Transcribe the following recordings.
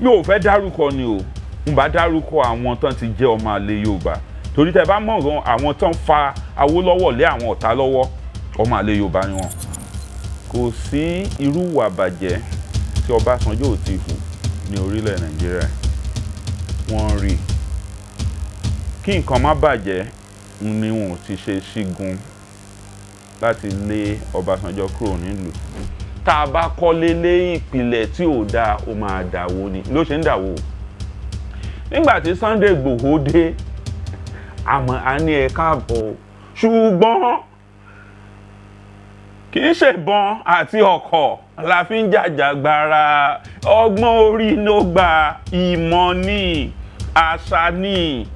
mi ò fẹ́ dárúkọ ni o n bá dárúkọ àwọn tán ti jẹ́ ọmọ àlè Yorùbá torí tẹ́ bá mọ̀ àwọn tán fa Awólọ́wọ̀ lé àwọn ọ̀tá lọ́wọ́ ọmọ àlè Yorùbá ni wọ́n. Kò sí irú ìwà bàjẹ́ tí Ọbásanjọ́ ò ti hù ní orílẹ̀ Nàìjíríà. Wọ́n rí kí nǹkan má bàjẹ́ ni wọn ò ti ṣe sígun láti lé Ọbásanjọ́ kúrò nílùú. Tá a bá kọ́lé lé ìpìlẹ̀ tí ò dáa ó máa dàwó ni ló ṣe ń dàwó. Nígbà tí Sunday Igboho dé àmọ́ a ní ẹ káàbọ̀ ṣùgbọ́n kì í ṣe ìbọn àti ọ̀kọ̀ la fi ń jàjàgbara. Ọgbọ́n orí ló gba ìmọ̀ ní àṣà ní.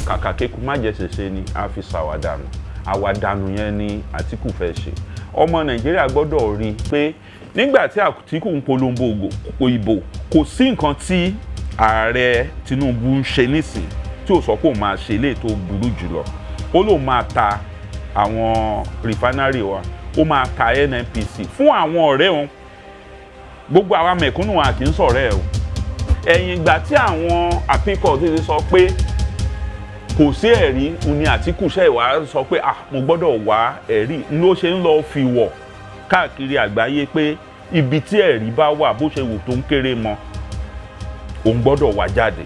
Kàkà kéku má jẹ ṣẹṣẹ ni a fi ṣàwàdànù. Àwàdànù yẹn ni Àtíkù fẹ́ ṣe. Ọmọ Nàìjíríà gbọ́dọ̀ rí i pé nígbà tí Àtíkù ń polongo ìbò kò sí nǹkan tí ààrẹ Tinubu ń ṣe nísìn tí ò sọ pé òun máa ṣe eléyìí tó burú jùlọ. Ó lóun máa ta àwọn rìfánárì wa, ó máa ta NNPC fún àwọn ọ̀rẹ́ wọn. Gbogbo àwa mẹ̀kúnnù wa kì í sọ̀rẹ́ ẹ̀ o. Ẹ̀yìn ìgbà tí àwọn àpíkọ̀ ti sọ pé kò sí ẹ̀rí ni Àtíkù ṣe wá sọ pé mo gbọ́dọ̀ wá ẹ̀rí ló ṣe ń lọ fi wọ̀ káàkiri àgbáyé pé ibi tí ẹ̀rí bá wà bó ṣe wù tó ń kéré mọ́ òun gbọ́dọ̀ wá jáde.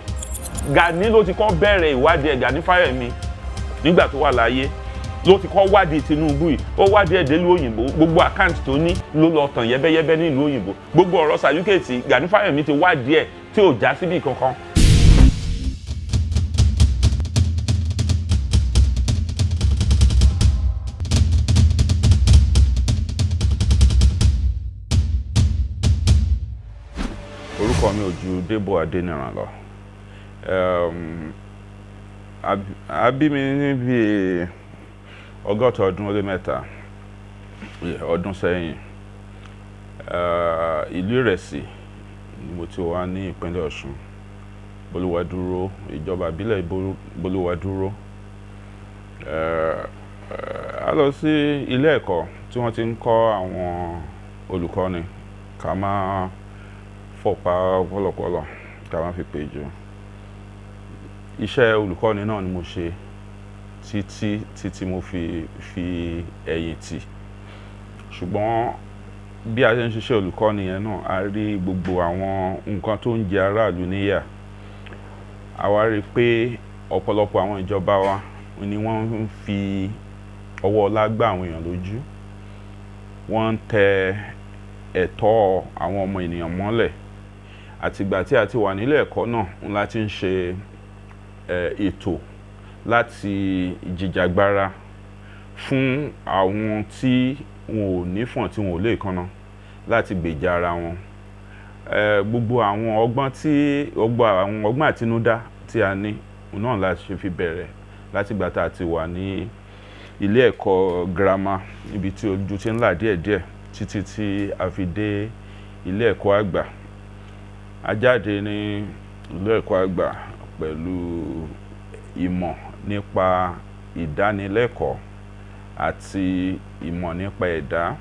Gani ló ti kọ́ bẹ̀rẹ̀ ìwádìí ẹ̀ Gani Fáyẹ̀mí nígbà tó wà láyé ló ti kọ́ wádìí Tinubu yìí ó wádìí ẹ̀dẹ́ ìlú òyìnbó gbogbo àkáǹtì tó ní ló lọ tàn yẹ́bẹ́yẹ́bẹ́ ní ìlú òyìnbó gbogbo ọ̀rọ̀ sàdúkèétì Gani Fáyẹ̀mí ti wádìí ẹ̀ tí ò já síbì kankan. Orúkọ mi ò ju Débò Adéníran lọ. A bí mi níbi 100 ọdún ó lé mẹ́ta ọdún sẹ́yìn. Ìlú Ìrẹsì ni mo ti wá ní ìpínlẹ̀ Ọ̀ṣun. Bolúwadúró ìjọba ìbílẹ̀ Bolúwadúró. A lọ sí ilé ẹ̀kọ́ tí wọ́n ti ń kọ́ àwọn olùkọ́ni ká máa fọ̀pá pọ̀lọpọ̀lọ ká máa fi péjọ. Iṣẹ́ olùkọ́ni náà ni mo ṣe títí mo fi ẹ̀yìn tì. Ṣùgbọ́n bí a ṣe ń ṣiṣẹ́ olùkọ́ni yẹn náà a rí gbogbo àwọn nǹkan tó ń jẹ aráàlú níyà. A wá rí pé ọ̀pọ̀lọpọ̀ àwọn ìjọba wa ni wọ́n ń fi ọwọ́ ọlá gbá àwọn èèyàn lójú. Wọ́n ń tẹ ẹ̀tọ́ àwọn ọmọ ènìyàn mọ́lẹ̀. Àtìgbà tí a ti wà nílé ẹ̀kọ́ náà láti ń ṣe ètò láti jìjàgbara fún àwọn tí wọn ò nífọ̀n tí wọn ò lè kánná láti gbèjà ara wọn. Gbogbo àwọn ọgbọ́n àtinúdá tí a ní náà láti fi bẹ̀rẹ̀ látìgbà tá a ti wà ní ilé ẹ̀kọ́ girama níbi tí ojú ti ń là díẹ̀díẹ̀ títí tí a fi dé ilé ẹ̀kọ́ àgbà. A jáde ní ilé ẹ̀kọ́ àgbà pẹ̀lú ìmọ̀ nípa ìdánilẹ́kọ̀ọ́ àti ìmọ̀ nípa ẹ̀dá.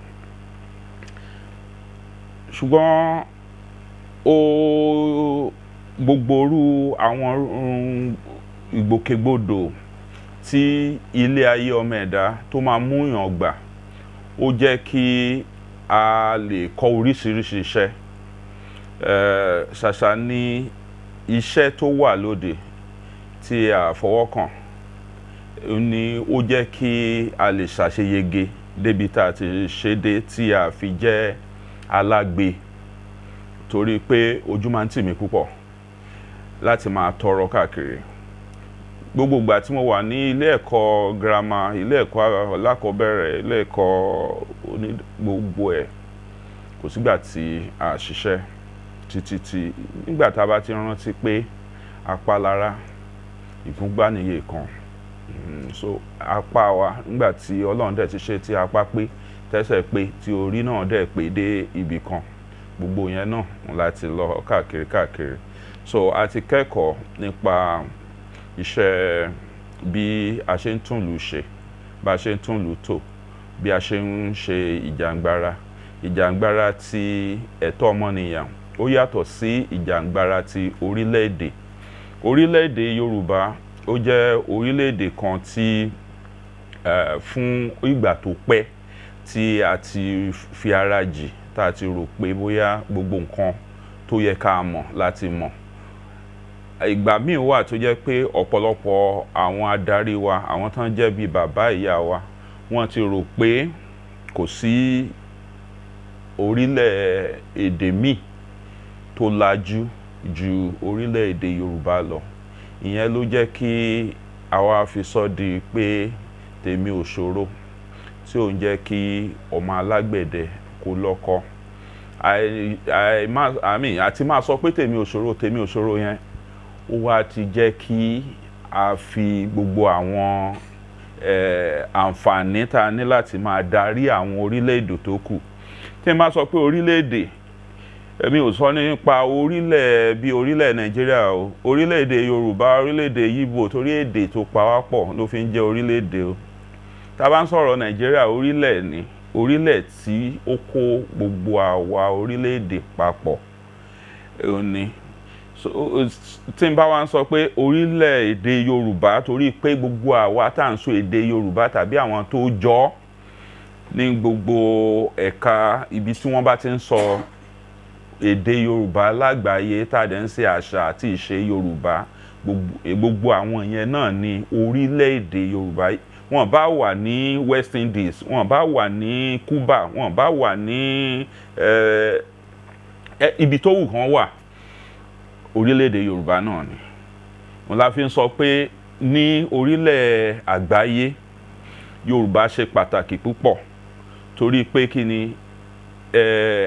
Ṣùgbọ́n gbogbo orú àwọn ìgbòkègbodò tí ilé ayé ọmọ ẹ̀dá tó máa mú yàn gbà ó jẹ́ kí a lè kọ́ oríṣiríṣi iṣẹ́. Ṣàṣà ní iṣẹ́ tó wà lóde tí a fọwọ́ kàn ni ó jẹ́ kí a lè ṣàṣeyege débi tá a ti ṣe dé tí a fi jẹ́ alágbe torí pé ojú máa ń tì mí púpọ̀ láti máa tọrọ káàkiri. Gbogbo ìgbà tí mo wà ní ilé ẹ̀kọ́ girama, ilé ẹ̀kọ́ alákọ̀ọ́bẹ̀rẹ̀, ilé ẹ̀kọ́ gbogbo ẹ̀ kò sígbà tí a ṣiṣẹ́ títí nígbà tá a bá ti rántí pé apá lára ìfúngbà níye kan. So apá wa nígbà tí Ọlọ́run dẹ̀ ti ṣe tí apá pé tẹ́sẹ̀ pé tí orí náà dẹ̀ pé dé ibì kan gbogbo yẹn náà láti lọ káàkiri. So a ti kẹ́kọ̀ọ́ nípa iṣẹ́ bí a ṣe ń tún ìlú ṣe, bá a ṣe ń tún ìlú tò, bí a ṣe ń ṣe ìjàngbara ti ẹ̀tọ́ ọmọnìyàn ó yàtọ̀ sí ìjàngbara ti orílẹ̀-èdè. Orílẹ̀-èdè Yorùbá ó jẹ́ orílẹ̀-èdè kan tí fún ìgbà tó pẹ́ tí a ti fi ara jì, tá a ti rò pé bóyá gbogbo nǹkan tó yẹ ká mọ̀ láti mọ̀. Ìgbà míì wà tó jẹ́ pé ọ̀pọ̀lọpọ̀ àwọn adarí wa, àwọn tán jẹ́ bíi bàbá ìyá wa, wọ́n ti rò pé kò sí orílẹ̀-èdè míì tó lajú ju orílẹ̀-èdè Yorùbá lọ. Ìyẹn ló jẹ́ kí àwa fi sọ di pé tèmi ò ṣòro, tí ò ń jẹ́ kí ọmọ alágbẹ̀dẹ kó lọ́kọ́. Àti máa sọ pé tèmi ò ṣòro yẹn, ó wá ti jẹ́ kí a fi gbogbo àwọn àǹfààní tá a ní láti máa darí àwọn orílẹ̀-èdè tó kù. Tí n bá sọ pé orílẹ̀-èdè, èmi ò sọ nípa orílẹ̀ bí orílẹ̀ Nàìjíríà o, orílẹ̀-èdè Yorùbá, orílẹ̀-èdè Igbo, torí èdè tó pa wá pọ̀ ló fi ń jẹ́ orílẹ̀-èdè o. Tá bá ń sọ̀rọ̀ Nàìjíríà, orílẹ̀ ni, orílẹ̀ tí ó kó gbogbo àwa orílẹ̀-èdè papọ̀ ni. Tí n bá wá ń sọ pé orílẹ̀-èdè Yorùbá, torí pé gbogbo àwa tá à ń sọ èdè Yorùbá tàbí àwọn tó jọ ní gbogbo ẹ̀ka ibi tí wọ́n bá ti ń sọ èdè Yorùbá lágbàáyé, tá a dẹ̀ ń ṣe àṣà àti ìṣe Yorùbá, gbogbo àwọn yẹn náà ni orílẹ̀-èdè Yorùbá. Wọ́n bá wà ní West Indies, wọ́n bá wà ní Cuba, wọ́n bá wà ní ibi tó wù kán wà, orílẹ̀-èdè Yorùbá náà ni. Wọ́n la fi ń sọ pé ní orílẹ̀ àgbáyé, Yorùbá ṣe pàtàkì púpọ̀, torí pé kí ni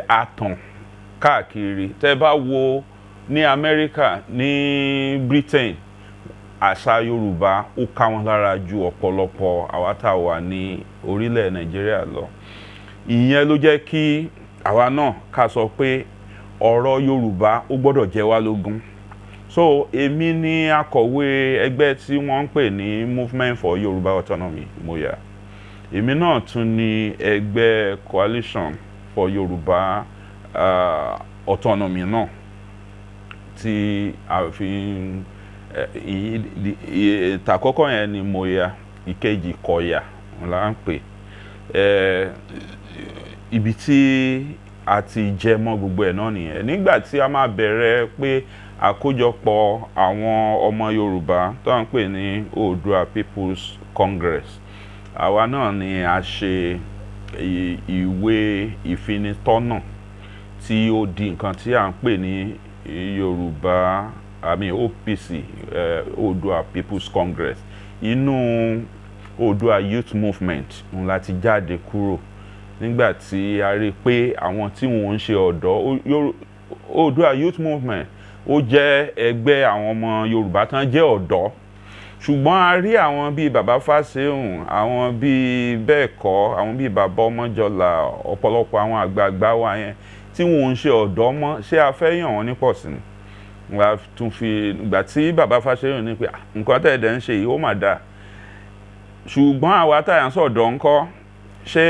a tàn káàkiri. Tẹ́ bá wo ní Amẹ́ríkà, ní Britain, àṣà Yorùbá ó ká wọn lára ju ọ̀pọ̀lọpọ̀ àwa tá a wà ní orílẹ̀ Nàìjíríà lọ. Ìyẹn ló jẹ́ kí àwa náà ká sọ pé ọ̀rọ̀ Yorùbá ó gbọ́dọ̀ jẹ wá lógún. So èmi ni akọ̀wé ẹgbẹ́ tí wọ́n ń pè ní Movement for Yoruba Autonomy, MOYA. Èmi náà tún ní ẹgbẹ́ Coalition for Yoruba Autonomy náà tí a fi ń ìtàkọ́kọ́ yẹn ni MOYA, ìkejì KOYA la ń pè. Ibi tí a ti jẹ mọ́ gbogbo ẹ̀ náà nìyẹn. Nígbà tí a máa bẹ̀rẹ̀ pé àkójọpọ̀ àwọn ọmọ Yorùbá tó ń pè ní Oòduà People's Congress, àwa náà ni a ṣe ìwé ìfinitọ́nà tí ó di nǹkan tí à ń pè ní Yorùbá, OPC, Oòduà People's Congress. Inú Oòduà Youth Movement òun láti jáde kúrò nígbà tí a rí pé àwọn tí wọ́n ń ṣe ọ̀dọ́, Oòduà Youth Movement ó jẹ́ ẹgbẹ́ àwọn ọmọ Yorùbá tán jẹ́ ọ̀dọ́, ṣùgbọ́n a rí àwọn bíi bàbá Fásehùn, àwọn bíi Bẹ́ẹ̀kọ́, àwọn bíi bàbá Ọmọjọlá, ọ̀pọ̀lọpọ̀ àwọn àgbààgbà wa yẹn tí wọ́n ń ṣe ọ̀dọ́ mọ́. Ṣé a fẹ́ yàn wọ́n ní pọ̀ sí ni? Wọ́n tún fi ìgbà tí bàbá Fásehùn ní pé nǹkan tẹ́ ẹ̀dẹ̀ ń ṣe yìí ó mà dáa, ṣùgbọ́n àwa tá à ń sọ̀dọ̀ ńkọ́, ṣé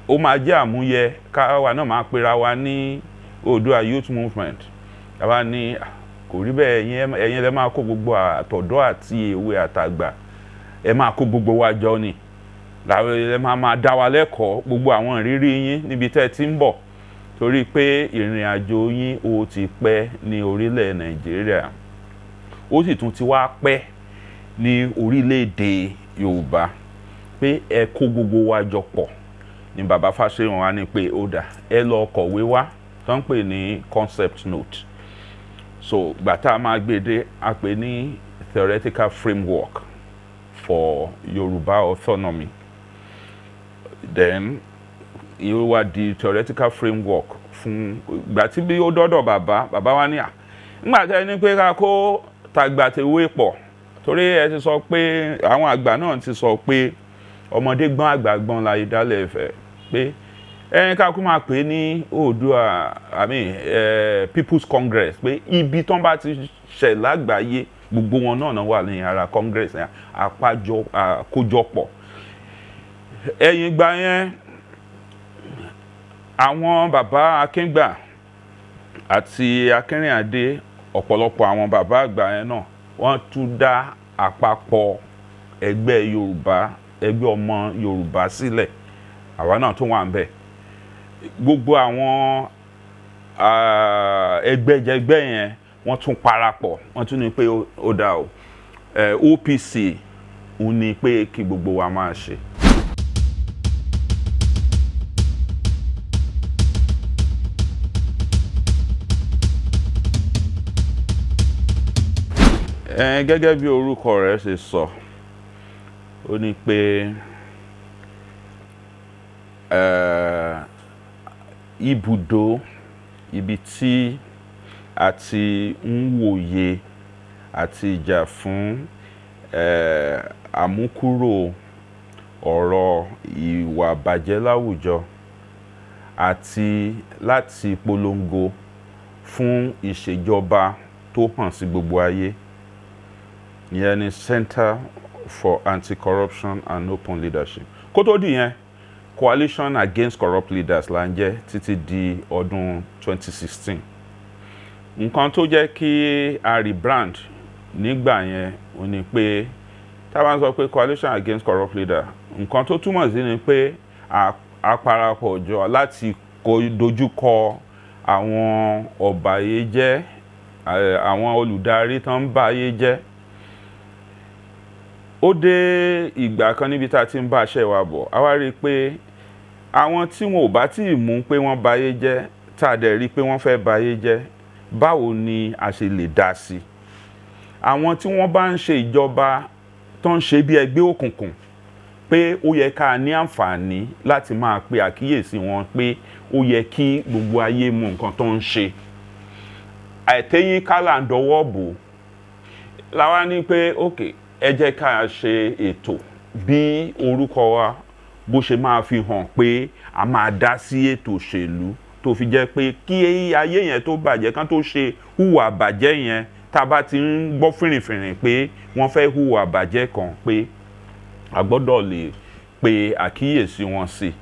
ó máa jẹ́ àmúyẹ káwa náà máa pera wa ní Oòduà Youth Movement? Àwa ní kò rí bẹ́ẹ̀, ẹ̀yin lẹ máa kó gbogbo àtọ̀dọ́ àti èwe àtàgbà, ẹ máa kó gbogbo wa jọ ni, lẹ máa dá wa lẹ́kọ̀ọ́ gbogbo àwọn ìrírí yín níbi tẹ́ ti ń bọ̀, torí pé ìrìn àjò yín ó ti pẹ́ ní orílẹ̀ Nàìjíríà, ó sì tún ti wá pẹ́ ní orílẹ̀-èdè Yorùbá, pé ẹ kó gbogbo wa jọ pọ̀. Ni bàbá Fásehùn wa ní pé ó dà, ẹ lọ kọ̀wé wá tó ń pè ní concept note. So gbà tá a máa gbé dé, a pè ní theoretical framework for Yoruba autonomy. Then yóò wá di theoretical framework fún ìgbà tí bí ó dọ́dọ̀ bàbá wa ní nígbà tí ẹni pé ká kó tàgbàtèwe pọ̀, torí ẹ ti sọ pé àwọn àgbà náà ti sọ pé ọmọdé gbọ́n àgbà gbọ́n láyé dálẹ̀ Ifẹ̀, pé ẹni ká kú máa pè ní Oòduà People's Congress, pé ibi tán bá ti ṣẹ̀ lágbàáyé gbogbo wọn náà wà ní ara Congress yẹn, àkójọpọ̀. Ẹ̀yìn ìgbà yẹn àwọn bàbá Akíngbà àti Akínrìnádé ọ̀pọ̀lọpọ̀ àwọn bàbá àgbà yẹn náà wọ́n tún dá àpapọ̀ ẹgbẹ́ Yorùbá ẹgbẹ́ ọmọ Yorùbá sílẹ̀ àwa náà tún wà ń bẹ̀. Gbogbo àwọn ẹgbẹ́jẹgbẹ́ yẹn wọ́n tún parapọ̀ wọ́n tún ní pé ó dá o OPC ń ní pé kí gbogbo wa máa ṣe. Gẹ́gẹ́ bí orúkọ rẹ̀ ṣe sọ ó ní pé ibùdó ibi tí a ti ń wòye àti ìjà fún àmúkúrò ọ̀rọ̀ ìwà bàjẹ́ láwùjọ àti láti polongo fún ìṣèjọba tó hàn sí gbogbo ayé. Ìyẹn ni Center for Anti-Corruption and Open Leadership. Kó tó di yẹn, Coalition Against Corrupt Leaders là ń jẹ́ títí di ọdún 2016. Nǹkan tó jẹ́ kí a rebrand nígbà yẹn ó ní pé tá a bá ń sọ pé Coalition Against Corrupt Leaders, nǹkan tó túmọ̀ sí ni pé a parapọ̀ jọ láti dojúkọ àwọn ọ̀bàyéjẹ́, àwọn olùdarí tó ń báyé jẹ́. Ó dé ìgbà kan níbi tá a ti ń bá iṣẹ́ wa bọ̀, a wá rí i pé àwọn tí wọn ò bá tí ì mú pé wọ́n báyé jẹ́, tá a dẹ̀ rí i pé wọ́n fẹ́ báyé jẹ́, báwo ni a ṣe lè dá sí i? Àwọn tí wọ́n bá ń ṣe ìjọba tó ń ṣe bí ẹgbẹ́ òkùnkùn, pé ó yẹ ká ní àǹfààní láti máa pe àkíyèsí wọn pé ó yẹ kí gbogbo ayé mọ nǹkan tó ń ṣe. Àìtẹ́yìn kálà ń dọwọ́ bò la wá ní pé okay, ẹ jẹ́ ká ṣe ètò bí orúkọ wa bó ṣe máa fi hàn pé a máa dá sí ètò òṣèlú tó fi jẹ́ pé kí ayé yẹn tó bàjẹ́ kán tó ṣe hùwà bàjẹ́ yẹn, tá a bá ti ń gbọ́ fìrìfìrì pé wọ́n fẹ́ hùwà bàjẹ́ kan, pé a gbọ́dọ̀ lè pe àkíyèsí wọn sí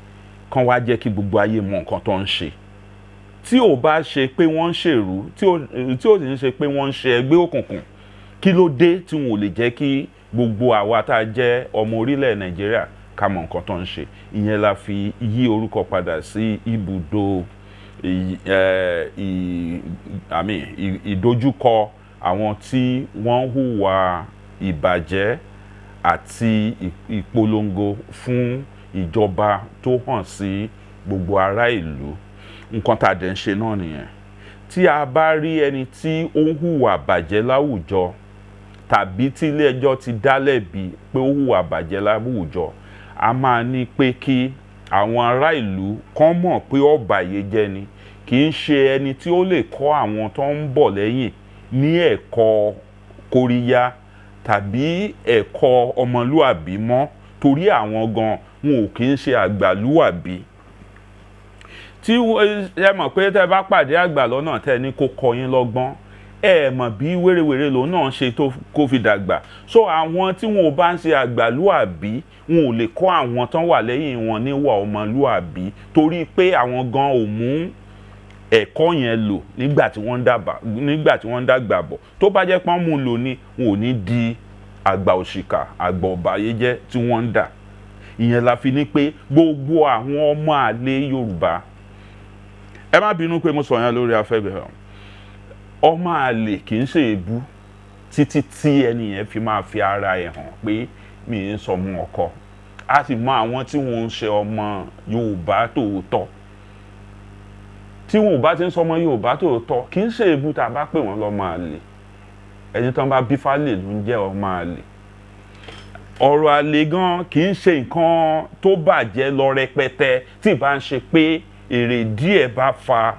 kán wá jẹ́ kí gbogbo ayé mọ nǹkan tó ń ṣe. Tí ò bá ṣe pé wọ́n ń ṣèrú, tí ò sì ń ṣe pé wọ́n ń ṣe ẹgbẹ́ òkùnkùn, kí ló dé tí wọn ò lè jẹ́ kí gbogbo àwa tá a jẹ́ ọmọ orílẹ̀ Nàìjíríà ká mọ nǹkan tó ń ṣe? Ìyẹn la fi yí orúkọ padà sí ibùdó ìdojúkọ àwọn tí wọ́n hùwà ìbàjẹ́ àti ìpolongo fún ìjọba tó hàn sí gbogbo ará ìlú. Nǹkan tá a dẹ̀ ń ṣe náà nìyẹn. Tí a bá rí ẹni tí ó ń hùwà bàjẹ́ láwùjọ, tàbí tí ilé ẹjọ́ ti dá lẹ́bi pé ó hùwà bàjẹ́ láwùjọ, a máa ní pé kí àwọn ará ìlú kán mọ̀ pé ọ̀bàyéjẹ́ ni, kì í ṣe ẹni tí ó lè kọ́ àwọn tó ń bọ̀ lẹ́yìn ní ẹ̀kọ́ kóríyá tàbí ẹ̀kọ́ ọmọlúàbí mọ́, torí àwọn gan wọn ò kì í ṣe àgbàlúàbí. Tí ẹ mọ̀ pé tẹ́ bá pàdé àgbà lọ́nà tẹ́ ní kó kọ́ yín lọ́gbọ́n, ẹ mọ̀ bí wérewère lòun náà ṣe tó kó fi dàgbà. So àwọn tí wọn ò bá ń ṣe àgbàlúàbí, wọn ò lè kọ́ àwọn tán wà lẹ́yìn wọn níwà ọmọlúàbí, torí pé àwọn gan ò mú ẹ̀kọ́ yẹn lò nígbà tí wọ́n ń dàgbà bọ̀. Tó bá jẹ́ pọ́n mú lò ní, wọn ò ní di àgbà òṣìkà, àgbà ọ̀bàyéjẹ́ tí wọ́n ń dà. Ìyẹn la fi ní pé gbogbo àwọn ọmọ àlè Yorùbá, ẹ má bínú pé mo sọ yẹn lórí afẹ́fẹ́, ọmọ àlè kì í ṣe èébú títí tí ẹni yẹn fi máa fi ara ẹ̀ hàn pé mi ń sọmọ ọkọ. A sì mọ àwọn tí wọ́n ń ṣe ọmọ Yorùbá tòótọ́. Tí wọn ò bá ti ń sọmọ Yorùbá tòótọ́, kì í ṣe èébú tá a bá pè wọ́n lọ́mọ àlè. Ẹni tán bá bí fálè ló ń jẹ́ ọmọ àlè. Ọ̀rọ̀ àlè gan kì í ṣe nǹkan tó bàjẹ́ lọ rẹpẹtẹ tí ì bá ń ṣe pé èrè díẹ̀ bá fa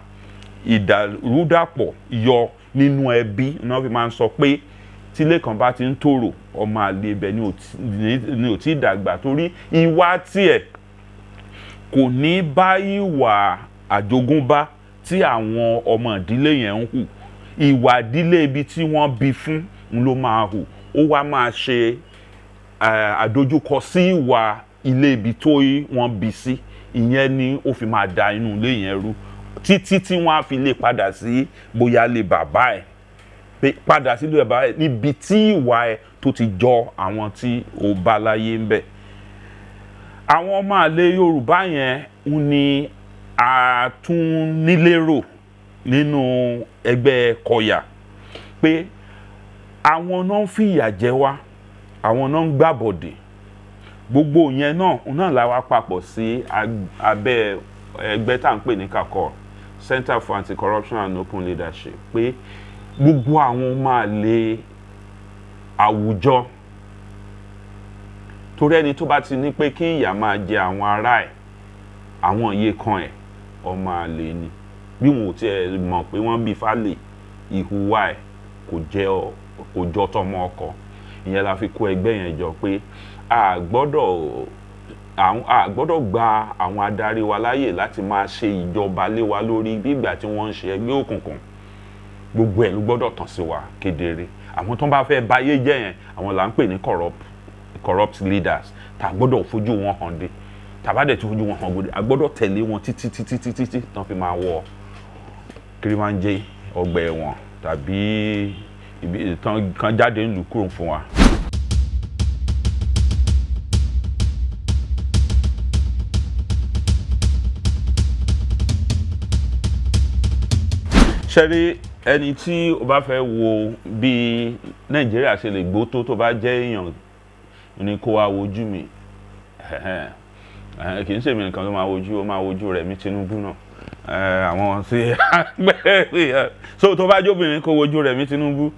ìdàrúdàpọ̀ yọ nínú ẹbí. Náà fi máa ń sọ pé tílé kan bá ti ń tòrò, ọmọ àlè ibẹ̀ ni ò tí ì dàgbà, torí ìwà tiẹ̀ kò ní bá ìwà àjogúnbá tí àwọn ọmọ ìdílé yẹn ń hù. Ìwà ìdílé ibi tí wọ́n bí fún ló máa hù. Ó wá máa ṣe àdojúkọ sí ìwà ilé ibi tó wọ́n bí sí. Ìyẹn ni ó fi máa da inú ilé yẹn rú. títí tí wọ́n á fi lè padà sí bóyá lè bàbá ẹ̀ pé padà sílé bàbá ẹ̀ níbi tí ìwà ẹ̀ tó ti jọ àwọn tí ó bá láyé ń bẹ̀. Àwọn ọmọ àlè Yorùbá yẹn ń ní àtúnnílérò nínú ẹgbẹ́ kọ̀yà pé àwọn náà ń fìyà jẹ wá, àwọn náà ń gbàbọ̀dè, gbogbo yẹn náà la wá papọ̀ sí abẹ́ ẹgbẹ́ tá à ń pè ní kakọ Center for Anti-Corruption and Open Leadership pé gbogbo àwọn ọmọ àlè àwùjọ torí ẹni tó bá ti ní pé kí ìyà máa jẹ àwọn ará ẹ̀ àwọn iye kan ẹ̀ ọmọ àlè ni bí wọn ò tiẹ̀ mọ̀ pé wọ́n bí fálè ìhùwà ẹ̀ kò jọ tọmọ ọkọ. Ìyẹn la fi kó ẹgbẹ́ yẹn jọ pé a gbọ́dọ̀ gba àwọn adarí wa láyè láti máa ṣe ìjọba lé wa lórí bí ìgbà tí wọ́n ń ṣe ẹgbẹ́ òkùnkùn. Gbogbo ẹ̀ ló gbọ́dọ̀ tàn sí wa kedere. Àwọn tó bá fẹ́ báyé jẹ́ yẹn àwọn là ń pè ní corrupt leaders tá a gbọ́dọ̀ fojú wọn hàn dé tàbá dẹ̀ tí fojú wọn hàn gbọ́dọ̀ a gbọ́dọ̀ tẹ̀lé wọn títí tán fi máa wọ kirimanjẹ ọgbà ẹ̀wọ̀n tàbí ibi tán kan jáde ńlù kúrò fún wa. ṣẹ́rí ẹni tí o bá fẹ́ wo bí Nàìjíríà ṣe lè gbó tó bá jẹ́ èèyàn ní kó wá wojú mi kì í ṣe mi nìkan ló máa wojú rẹ̀ mi Tinubu náà àwọn tí so tó bá jóbìnrin kó wojú rẹ̀ mi Tinubu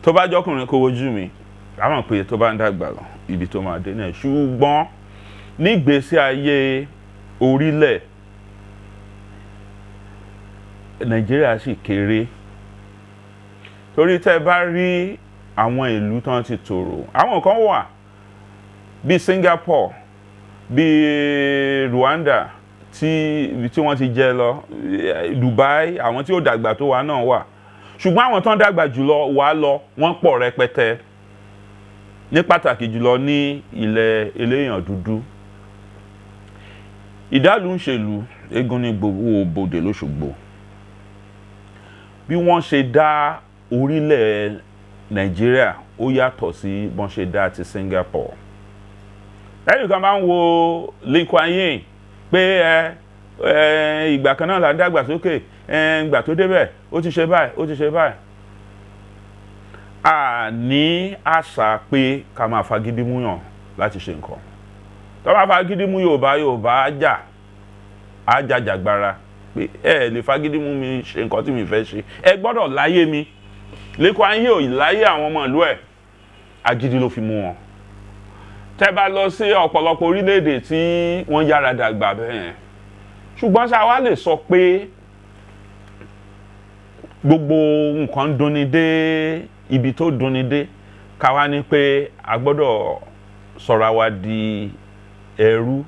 tó bá jọkùnrin kó wojú mi àmọ́ pé tó bá ń dàgbà lọ ibi tó máa dé náà ṣùgbọ́n nígbésí ayé orílẹ̀ Nàìjíríà sì kéré torí tẹ́ bá rí àwọn ìlú tán ti tòrò àwọn kan wà bí Singapore bí Rwanda tí wọ́n ti jẹ lọ Dubai àwọn tí ó dàgbà tó wà náà wà ṣùgbọ́n àwọn tán dàgbà jùlọ wà lọ wọ́n pọ̀ rẹpẹtẹ ní pàtàkì jùlọ ní ilẹ̀ eléyàn dúdú. Ìdálù ń ṣèlú eégún ní gbogbo bòdè lóṣogbo bí wọ́n ṣe dá orílẹ̀ Nàìjíríà ó yàtọ̀ sí bọ́n ṣe dá ti Singapore. Ẹnìkan máa ń wo Lincoln Yin pé ìgbà kan náà là ń dàgbà sókè ìgbà tó débẹ̀ ó ti ṣe báyìí. A ní àṣà pé ká máa fagídí múyàn láti ṣe nǹkan. Tó máa fagídí mú Yorùbá á jàjàgbara pé ẹ lè fagídí mú mi ṣe nǹkan tí mi fẹ́ ṣe ẹ gbọ́dọ̀ láyé mi. Lincoln Yin ò láyé àwọn ọmọ ìlú ẹ̀ agídí ló fi mú wọn. Tẹ́ bá lọ sí ọ̀pọ̀lọpọ̀ orílẹ̀-èdè tí wọ́n yára dàgbà bẹ́ẹ̀ ṣùgbọ́n ṣá wá lè sọ pé gbogbo nǹkan dunni dé ibi tó dunni dé ká wá ní pé a gbọ́dọ̀ sọ̀ra wa di ẹrú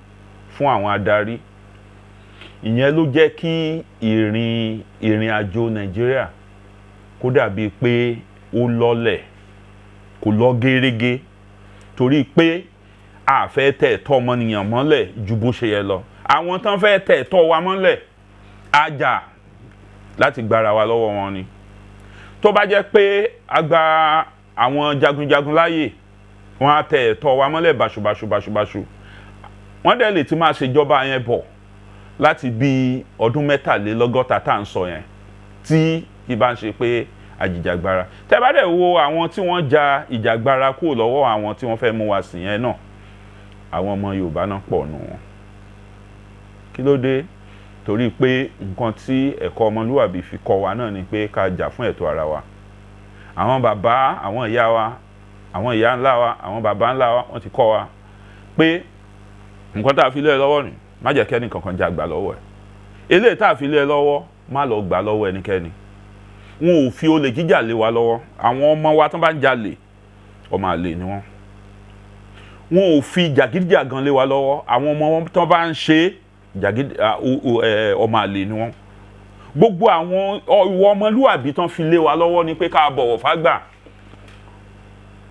fún àwọn adarí. Ìyẹn ló jẹ́ kí ìrìn àjò Nàìjíríà kó dàbí pé ó lọ́lẹ̀ kò lọ gẹ́rẹ́gẹ́ torí pé a fẹ́ tẹ̀ ẹ̀tọ́ ọmọnìyàn mọ́lẹ̀ ju bó ṣe yẹ lọ. Àwọn tán fẹ́ tẹ̀ ẹ̀tọ́ wa mọ́lẹ̀ á jà láti gbára wa lọ́wọ́ wọn ni. Tó bá jẹ́ pé a gba àwọn jagunjagun láàyè wọ́n á tẹ̀ ẹ̀tọ́ wa mọ́lẹ̀ báṣubàṣu wọ́n dẹ̀ lè ti máa ṣèjọba yẹn bọ̀ láti bí ọdún 63 tá à ń sọ yẹn tí kì bá ń ṣe pé àjìjàgbara. Tẹ́ bá dẹ̀ wo àwọn tí wọ́n ja ìjàgbara kúrò lọ́wọ́ àwọn tí wọ́n fẹ́ mú wa sìn yẹn náà àwọn ọmọ Yorùbá náà pọ̀ nù wọn. Kí ló dé? Torí pé nǹkan tí ẹ̀kọ́ ọmọlúwàbí fi kọ́ wa náà ni pé ká jà fún ẹ̀tọ́ ara wa. Àwọn bàbá àwọn ìyá wa àwọn ìyá ńlá wa àwọn bàbá ńlá wa wọ́n ti kọ́ wa pé nǹkan tá a fi lé ẹ lọ́wọ́ ni má jẹ́ kẹ́ni kankan já gbà lọ́wọ́ ẹ̀. Eléyìí tá a fi lé ẹ lọ́wọ́ má lọ gbà lọ́wọ́ ẹnikẹ́ni. Wọn ò fi olè jíjà lé wa lọ́wọ́. Àwọn ọmọ wa tán bá ń jalè ọmọ àlè ni wọ́n. Wọn ò fi jàgídíjàgan lé wa lọ́wọ́. Àwọn ọmọ wọn tán bá ń ṣe ọmọ àlè ni wọ́n. Gbogbo àwọn ìwọ ọmọlúwàbí tán fi lé wa lọ́wọ́ ni pé ká bọ̀wọ̀ fágbà.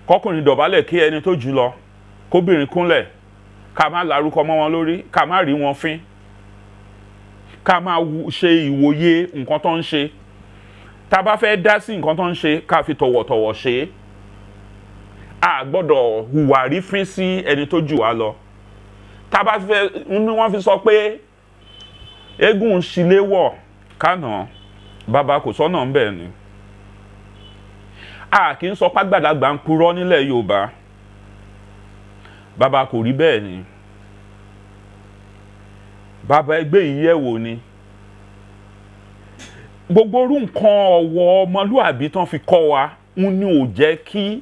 Kọ́kùnrin dọ̀bálẹ̀ kí ẹni tó jù lọ kóbìnrin kúnlẹ̀ ká má lárúkọ mọ́ wọn lórí ká má rí wọn fín. ká máa ṣe ìwòye nǹkan tó ń ṣe. Tá a bá fẹ́ dá sí nǹkan tó ń ṣe ká fi tọ̀wọ̀tọ̀wọ̀ ṣe é. A gbọ́dọ̀ hùwà rífín sí ẹni tó jù wá lọ. Tá a bá fẹ́ ní wọ́n fi sọ pé eégún ṣílé wọ̀ kánà bàbá kò sọ́nà ń bẹ̀ ni. A kì í sọ pàgbàdàgbà ń purọ́ nílẹ̀ Yorùbá. Bàbá kò rí bẹ́ẹ̀ ni. Bàbá ẹgbẹ́ yìí yẹ̀ wò ni. Gbogbo orú nǹkan ọ̀wọ̀ ọmọlúàbí tán fi kọ́ wa ń ní ò jẹ́ kí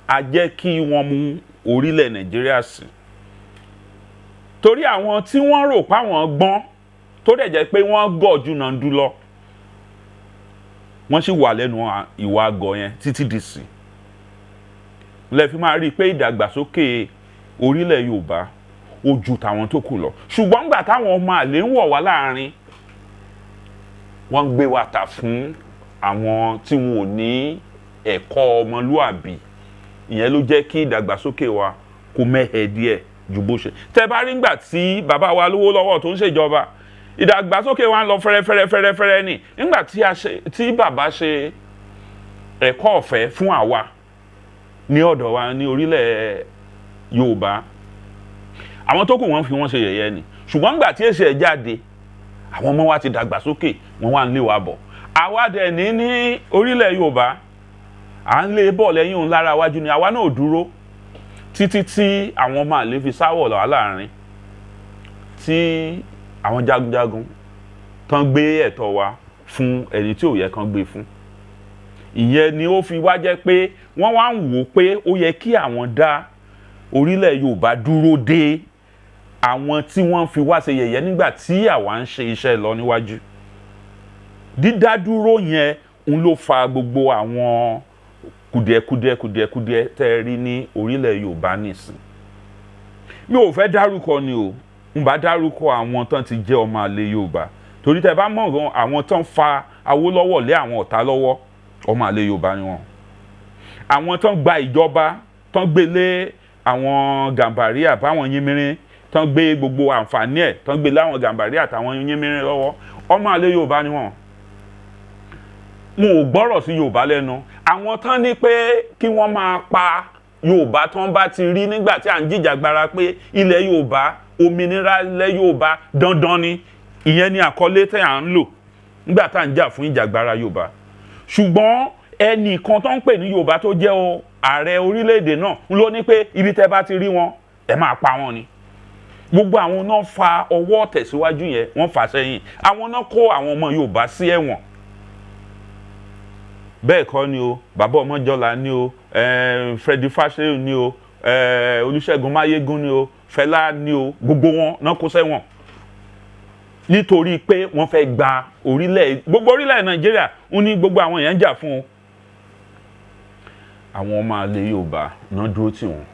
a jẹ́ kí wọ́n mú orílẹ̀ Nàìjíríà sí. Torí àwọn tí wọ́n rò páwọn gbọ́n tó dẹ̀ jẹ́ pé wọ́n gọ̀ jù náà dú lọ, wọ́n sì wà lẹ́nu ìwà àgọ̀ yẹn títí dìsìn. Lẹ fi máa rí i pé ìdàgbàsókè orílẹ̀ Yorùbá ó ju tàwọn tó kù lọ. Ṣùgbọ́n nígbà táwọn ọmọ àlè ń wọ̀ wá láàrin, wọ́n ń gbé wa tà fún àwọn tí wọn ò ní ẹ̀kọ́ ọmọlúàbí. Ìyẹn ló jẹ́ kí ìdàgbàsókè wa kó mẹ́hẹ díẹ̀ ju bó ṣe. Tẹ́ bá rí nígbà tí bàbá wa lówó lọ́wọ́ tó ń ṣèjọba, ìdàgbàsókè wa ń lọ fẹ́rẹ́fẹ́rẹ́ ni. Nígbà tí bàbá ṣe ẹ̀kọ́ ọ̀fẹ́ fún àwa ní ọ̀dọ̀ wa ní orílẹ̀ Yorùbá, àwọn tó kù wọ́n fi wọ́n ṣe yẹ̀yẹ́ ni. Ṣùgbọ́n nígbà tí èsì ẹ̀ jáde, àwọn ọmọ wa ti dàgbàsókè, wọ́n wá ń lé wa bọ̀. Àwa dẹ̀ ní orílẹ̀ Yorùbá, à ń lé bọ̀ lẹ́yìn òun lára wájú ni. Àwa náà dúró títí tí àwọn ọmọ àlè fi sáwọ̀ lọ́wọ́ láàrin, tí àwọn jagunjagun tán gbé ẹ̀tọ́ wa fún ẹni tí ò yẹ kán gbé fún. Ìyẹn ni ó fi wá jẹ́ pé wọ́n wá ń wò pé ó yẹ kí àwọn dá orílẹ̀ Yorùbá dúró dé àwọn tí wọ́n fi wá ṣe yẹ̀yẹ́ nígbà tí àwa ń ṣe iṣẹ́ lọ níwájú. Dídá dúró yẹn ń ló fa gbogbo àwọn kùdìẹ̀kùdìẹ̀ tẹ́ rí ní orílẹ̀ Yorùbá nìsín. Mi ò fẹ́ dárúkọ ni o, n bá dárúkọ àwọn tán ti jẹ́ ọmọ àlè Yorùbá. Torí tẹ́ bá mọ̀ àwọn tán fa Awólọ́wọ̀ lé àwọn ọ̀tá lọ́wọ́, ọmọ àlè Yorùbá ni wọ́n. Àwọn tán gba ìjọba, tán gbé lé àwọn Gàmbàrí àbáwọn Yínmírín, tán gbé gbogbo àǹfààní ẹ̀, tán gbé láwọn Gàmbàrí àtàwọn Yínmírín lọ́wọ́, ọmọ àlè Yorùbá ni wọ́n. Wọn ò gbọ́rọ̀ sí Yorùbá lẹ́nu. Àwọn tán ní pé kí wọ́n máa pa Yorùbá tán bá ti rí nígbà tí à ń jìjàgbara pé ilẹ̀ Yorùbá, òmìnira ilẹ̀ Yorùbá dandan ni. Ìyẹn ni àkọlé tí à ń lò nígbà tá à ń jà fún ìjàgbara Yorùbá. Ṣùgbọ́n ẹnìkan tó ń pè ní Yorùbá tó jẹ́ ààrẹ orílẹ̀-èdè náà ń ló ní pé ibi tẹ́ bá ti rí wọn, ẹ máa pa wọn ni. Gbogbo àwọn náà fa ọwọ́ tẹ̀síwájú yẹn, wọ́n fà sẹ́yìn. Àwọn náà kó àwọn ọmọ Yorùbá sí ẹ̀wọ̀n. Bẹ́ẹ̀ kọ́ ni o, bàbá Ọmọjọ́lá ni o, Freddy Fáṣẹ́yìn ni o, Olúṣẹ́gun Máyégún ni o, Fẹlá ni o, gbogbo wọn náà kó sẹ́wọ̀n. Nítorí pé wọ́n fẹ́ gba gbogbo orílẹ̀ Nàìjíríà ń ní gbogbo àwọn èèyàn jà fún un. Àwọn ọmọ àlè Yorùbá náà dúró tì wọ́n.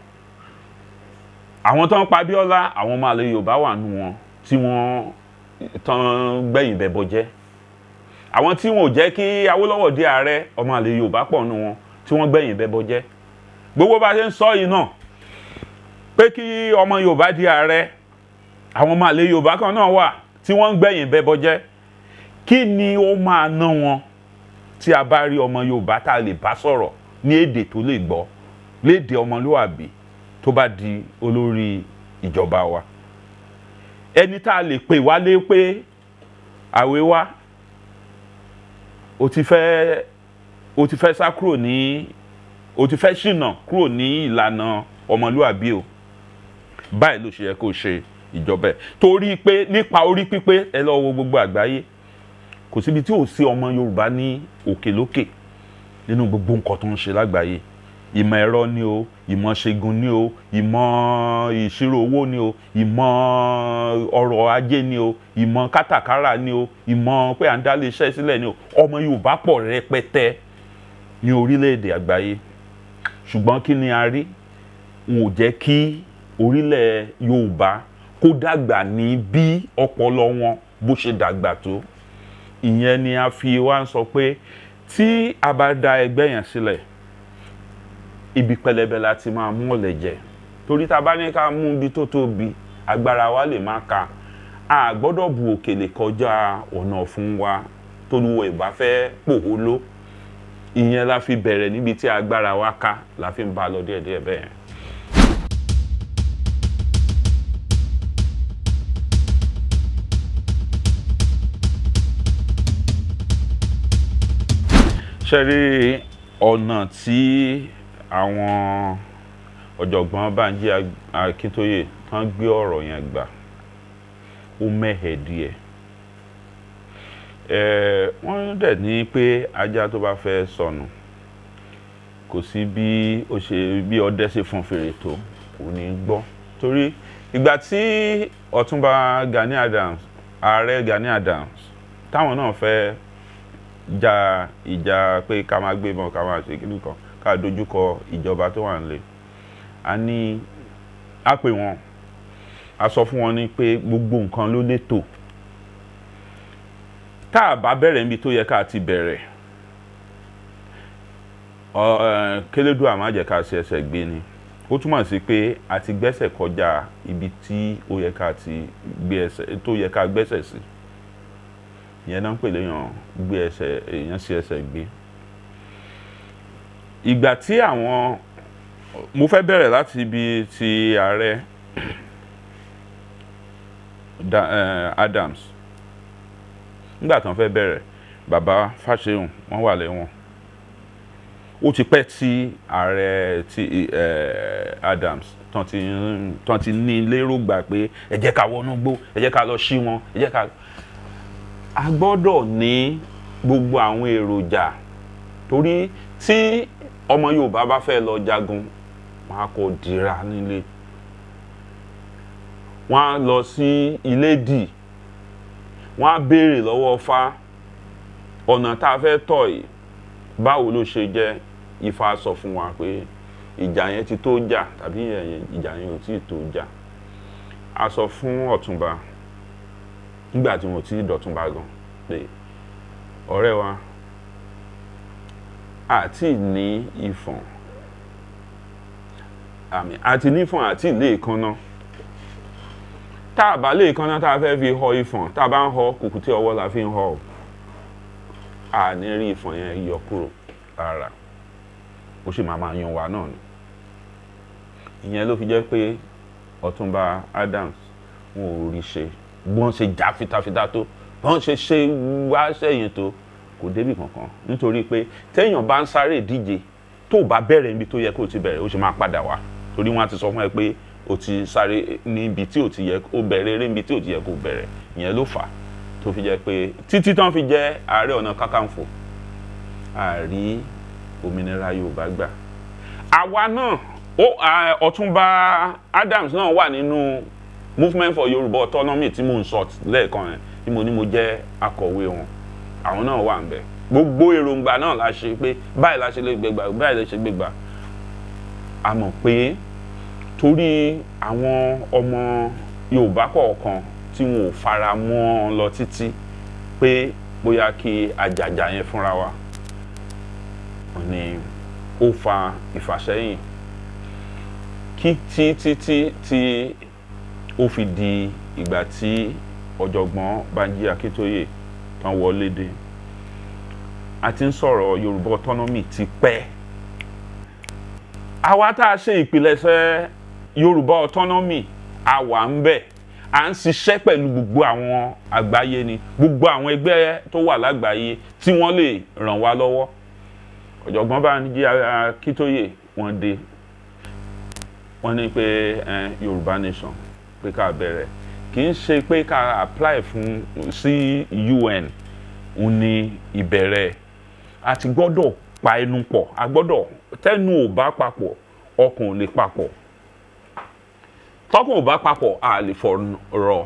Àwọn tó ń pa Abíọ́lá, àwọn ọmọ àlè Yorùbá wà nù wọn tí wọ́n tán gbẹ̀yìn bẹ̀bọ jẹ́. Àwọn tí wọn ò jẹ́ kí Awólọ́wọ̀ di ààrẹ, ọmọ àlè Yorùbá pọ̀ nù wọn tí wọ́n gbẹ̀yìn bẹ̀bọ jẹ́. Gbogbo bá ṣe ń sọ yìí náà pé kí ọmọ Yorùbá di ààrẹ, àwọn ọmọ àlè Yorùbá kan náà wà tí wọ́n ń gbẹ̀yìn bẹ̀bọ jẹ́. Kí ni ó máa ná wọn tí a bá rí ọmọ Yorùbá tá a lè bá sọ̀rọ̀ ní èdè tó lè gbọ́, lédè ọmọlúwàbí tó bá di olórí ìjọba wa? Ẹni tá a lè pè wálé pé àwẹ̀ wá, o ti fẹ́ sá kúrò ní, o ti fẹ́ ṣìnà kúrò ní ìlànà ọmọlúwàbí o. Báyìí ló ṣe yẹ kó ṣe ìjọba ẹ̀. Torí pé nípa orí pípé, ẹ lọ wo gbogbo àgbáyé, kò síbi tí ò sí ọmọ Yorùbá ní òkè lókè nínú gbogbo nǹkan tó ń ṣe lágbàáyé. Ìmọ̀ ẹ̀rọ ni o, ìmọ̀ ṣègùn ni o, ìmọ̀ ìṣirò owó ni o, ìmọ̀ ọrọ̀ ajé ni o, ìmọ̀ kátàkárà ni o, ìmọ̀ pé à ń dá lé iṣẹ́ sílẹ̀ ni o. Ọmọ Yorùbá pọ̀ rẹpẹtẹ ní orílẹ̀-èdè àgbáyé. Ṣùgbọ́n kí ni a rí? Wọn ò jẹ́ kí orílẹ̀ Yorùbá kó dàgbà ní bí ọpọlọ wọn bó ṣe dàgbà tó. Ìyẹn ni a fi wá ń sọ pé tí a bá dá ẹgbẹ́ yẹn sílẹ̀, ibi pẹlẹbẹ la ti máa mú ọ̀lẹ̀ jẹ. Torí tá a bá ní ká mú ibi tó tóbi, agbára wa lè má ka. a gbọ́dọ̀ bu òkèlè kọjá ọ̀nà fún wa tólúwa ìbá fẹ́ pòhóló. Ìyẹn la fi bẹ̀rẹ̀ níbi tí agbára wa ká la fi ń bá lọ díẹ̀díẹ̀ bẹ́ẹ̀. Ṣé rí ọ̀nà tí àwọn ọ̀jọ̀gbọ́n Banji Akintoye tán gbé ọ̀rọ̀ yẹn gbà ó mẹ́hẹ̀ díẹ̀. Wọ́n dẹ̀ ní pé ajá tó bá fẹ́ sọnù kò sí bí ọdẹ ṣe fọn fèrè tó kò ní gbọ́. Torí ìgbà tí Ọ̀túnba Gani Adams, ààrẹ Gani Adams, táwọn náà fẹ́ ja ìjà pé ká máa gbébọn ká máa ṣe kíní kan ká dojúkọ ìjọba tó wà nílé, a pè wọ́n, a sọ fún wọn ní pé gbogbo nǹkan ló létò. Tá a bá bẹ̀rẹ̀ níbi tó yẹ ká ti bẹ̀rẹ̀, kélédùà má jẹ́ ká ṣe ẹsẹ̀ gbé ni. Ó túmọ̀ sí pé a ti gbẹ́sẹ̀ kọjá ibi tí ó yẹ ká ti gbé ẹsẹ̀ tó yẹ ká gbẹ́sẹ̀ sí. Ìyẹn náà ń pè léèyàn gbé ẹsẹ̀, èèyàn sí ẹsẹ̀ gbé. Ìgbà tí mo fẹ́ bẹ̀rẹ̀ láti ibi ti ààrẹ Adams. Nígbà tán fẹ́ bẹ̀rẹ̀, bàbá Fáṣẹ̀hùn wọ́n wà lẹ́wọ̀n. Ó ti pẹ́ tí ààrẹ ti Adams tán ti ní lérò gbà pé ẹ jẹ́ ká wọnú gbó, ẹ jẹ́ ká lọ ṣí wọn, ẹ jẹ́ ká. A gbọ́dọ̀ ní gbogbo àwọn èròjà, torí tí ọmọ Yorùbá bá fẹ́ lọ jagun, wọ́n á kó dira nílé. Wọ́n á lọ sí Ilédì, wọ́n á béèrè lọ́wọ́ Ifá, ọ̀nà tá a fẹ́ tọ̀ yìí báwo ló ṣe jẹ́. Ifá sọ fún wa pé ìjà yẹn ti tó jà tàbí ìjà yẹn ò tí ì tó jà. A sọ fún Ọ̀túnba nígbà tí mo ti dọ̀túnba gan pé ọ̀rẹ́ wa àti ní ìfọ̀n, àti nífọ̀n àti ilé ìkànnà. Tá a bá lè ìkànnà tá a fẹ́ fi họ ìfọ̀n, tá a bá ń họ kùkùté ọwọ́ la fi ń họ, a ní rí ìfọ̀n yẹn yọ kúrò rárá, ó sì máa yan wa náà ni. Ìyẹn ló fi jẹ́ pé Ọ̀túnba Adams wọn ò rí ṣe, bọ́n ṣe jà fitafita tó, bọ́n ṣe wá sẹ́yìn tó, kò débì kankan. Nítorí pé téèyàn bá ń sáré ìdíje tó bá bẹ̀rẹ̀ níbi tó yẹ kó ti bẹ̀rẹ̀, ó sì máa padà wá. Torí wọ́n á ti sọ fún ẹ pé o ti sáré níbi tí ò ti yẹ kó bẹ̀rẹ̀, eré níbi tí ò ti yẹ kó bẹ̀rẹ̀. Ìyẹn ló fà á tó fi jẹ́ pé títí tán fi jẹ́ Ààrẹ Ọ̀nà Kakanfò, àrí òmìnira Yorùbá gbà. Àwa náà, Ọ̀túnba Adams náà wà nínú Movement for Yoruba Autonomy tí mò ń sọ lẹ́ẹ̀kan yẹn, tí mo ní mo jẹ́ akọ̀wé wọn. Àwọn náà wà ńbẹ̀. Gbogbo èròǹgbà náà la ṣe pé báyìí la ṣe lè gbégbà, báyìí la ṣe gbégbà. A mọ̀ pé torí àwọn ọmọ Yorùbá kọ̀ọ̀kan tí wọn ò fara mọ́ lọ títí pé bóyá kí àjàjà yẹn fúnra wa ni ó fa ìfàsẹ́yìn kí tí ó fi di ìgbà tí ọ̀jọ̀gbọ́n Banji Akintoye tán wọlé dé. A ti ń sọ̀rọ̀ Yorùbá autonomy ti pẹ́. Àwa tá a ṣe ìpilẹ̀ṣẹ̀ Yorùbá autonomy, a wà ń bẹ̀, à ń ṣiṣẹ́ pẹ̀lú gbogbo àwọn àgbáyé ni, gbogbo àwọn ẹgbẹ́ tó wà lágbàáyé tí wọ́n lè ràn wá lọ́wọ́. Ọ̀jọ̀gbọ́n Banji Akintoye wọ́n dé, wọ́n ní pé Yorùbá nation pé ká bẹ̀rẹ̀, kì í ṣe pé ká apply sí UN ní ìbẹ̀rẹ̀. A ti gbọ́dọ̀ pa ẹnu pọ̀, a gbọ́dọ̀ tẹ́nu ò bá papọ̀ ọkàn ò lè papọ̀, tọ́kàn ò bá papọ̀ a lè fọ̀rọ̀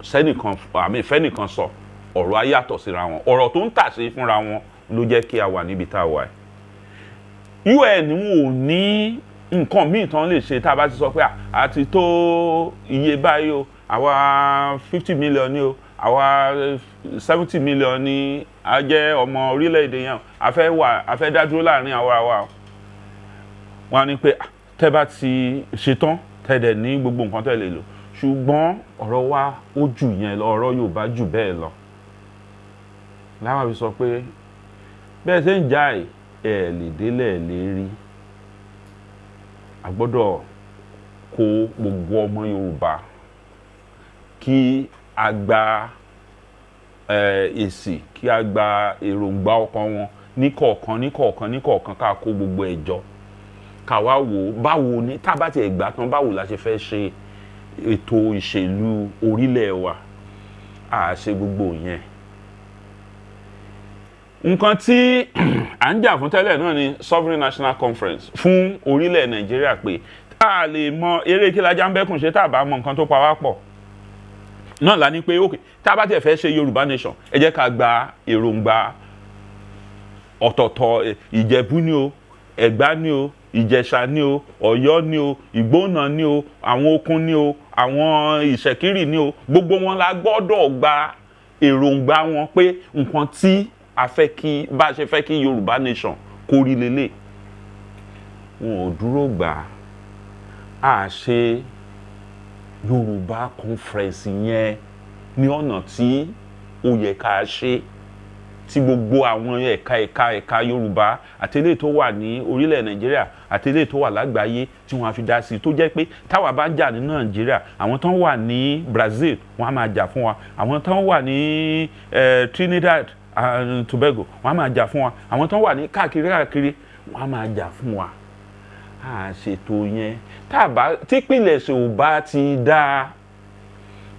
sẹ́nìkan fẹ́nìkan sọ, ọ̀rọ̀ á yàtọ̀ síra wọn, ọ̀rọ̀ tó ń tà sí fúnra wọn ló jẹ́ kí a wà níbi tá a wà. UN ò ní nǹkan míì tán lè ṣe tá a bá ti sọ pé a ti tó iye báyìí o, àwa 50 million ni o, àwa 70 million ni a jẹ́ ọmọ orílẹ̀-èdè yẹn, a fẹ́ dá dúró láàrin àwa wa. Wọ́n á ní pé tẹ́ bá ti ṣetán tẹ́dẹ̀ ní gbogbo nǹkan tẹ́ lè lò, ṣùgbọ́n ọ̀rọ̀ wa ó jù yẹn lọ, ọ̀rọ̀ Yorùbá jù bẹ́ẹ̀ lọ. Láwọn fi sọ pé bẹ́ẹ̀ ṣe ń jà ẹ̀ lè délẹ̀ lè rí. A gbọ́dọ̀ kó gbogbo ọmọ Yorùbá kí a gba èsì, kí a gba èròǹgbà ọkàn wọn níkọ̀ọ̀kan ká kó gbogbo ẹ̀jọ́ ká wá wò báwo ni tá bá ti gbà tán báwo la ṣe fẹ́ ṣe ètò ìṣèlú orílẹ̀ wa. A ṣe gbogbo yẹn. Nǹkan tí à ń jà fún tẹ́lẹ̀ náà ni Sovereign National Conference fún orílẹ̀ Nàìjíríà, pé a lè mọ eré kí lajá ń bẹ́kùn ṣe tá bá mọ nǹkan tó pa wá pọ̀. Náà la ní pé ok tá bá tẹ̀ fẹ́ ṣe Yorùbá nation ẹ jẹ́ ká gba èròǹgbà ọ̀tọ̀ọ̀tọ̀, Ìjẹ̀bú ni o, Ẹ̀gbá ni o, Ìjẹ̀ṣà ni o, Ọ̀yọ́ ni o, Ìgbónà ni o, àwọn Okun ni o, àwọn Ìṣẹ̀kírì ni o, gbogbo wọn la gbọ́dọ̀ gba èròǹgbà wọn pé nǹkan tí a fẹ́ kí bá ṣe fẹ́ kí Yorùbá nation kó rí lélẹ̀. Wọn ò dúró gbà á ṣe Yorùbá conference yẹn ní ọ̀nà tí ó yẹ ká ṣe, tí gbogbo àwọn ẹ̀ka Yorùbá àtẹlẹ́ tó wà ní orílẹ̀ Nàìjíríà àtẹlẹ́ tó wà lágbàáyé tí wọ́n á fi dá sí, tó jẹ́ pé táwa bá ń jà ní Nàìjíríà àwọn tán wà ní Brazil wọ́n á máa jà fún wa, àwọn tán wà ní Trinidad and Tobago wọ́n á máa jà fún wa, àwọn tán wà ní káàkiri wọ́n á máa jà fún wa. A ṣètò yẹn tí ìpìlẹ̀ṣẹ̀ ò bá ti dáa,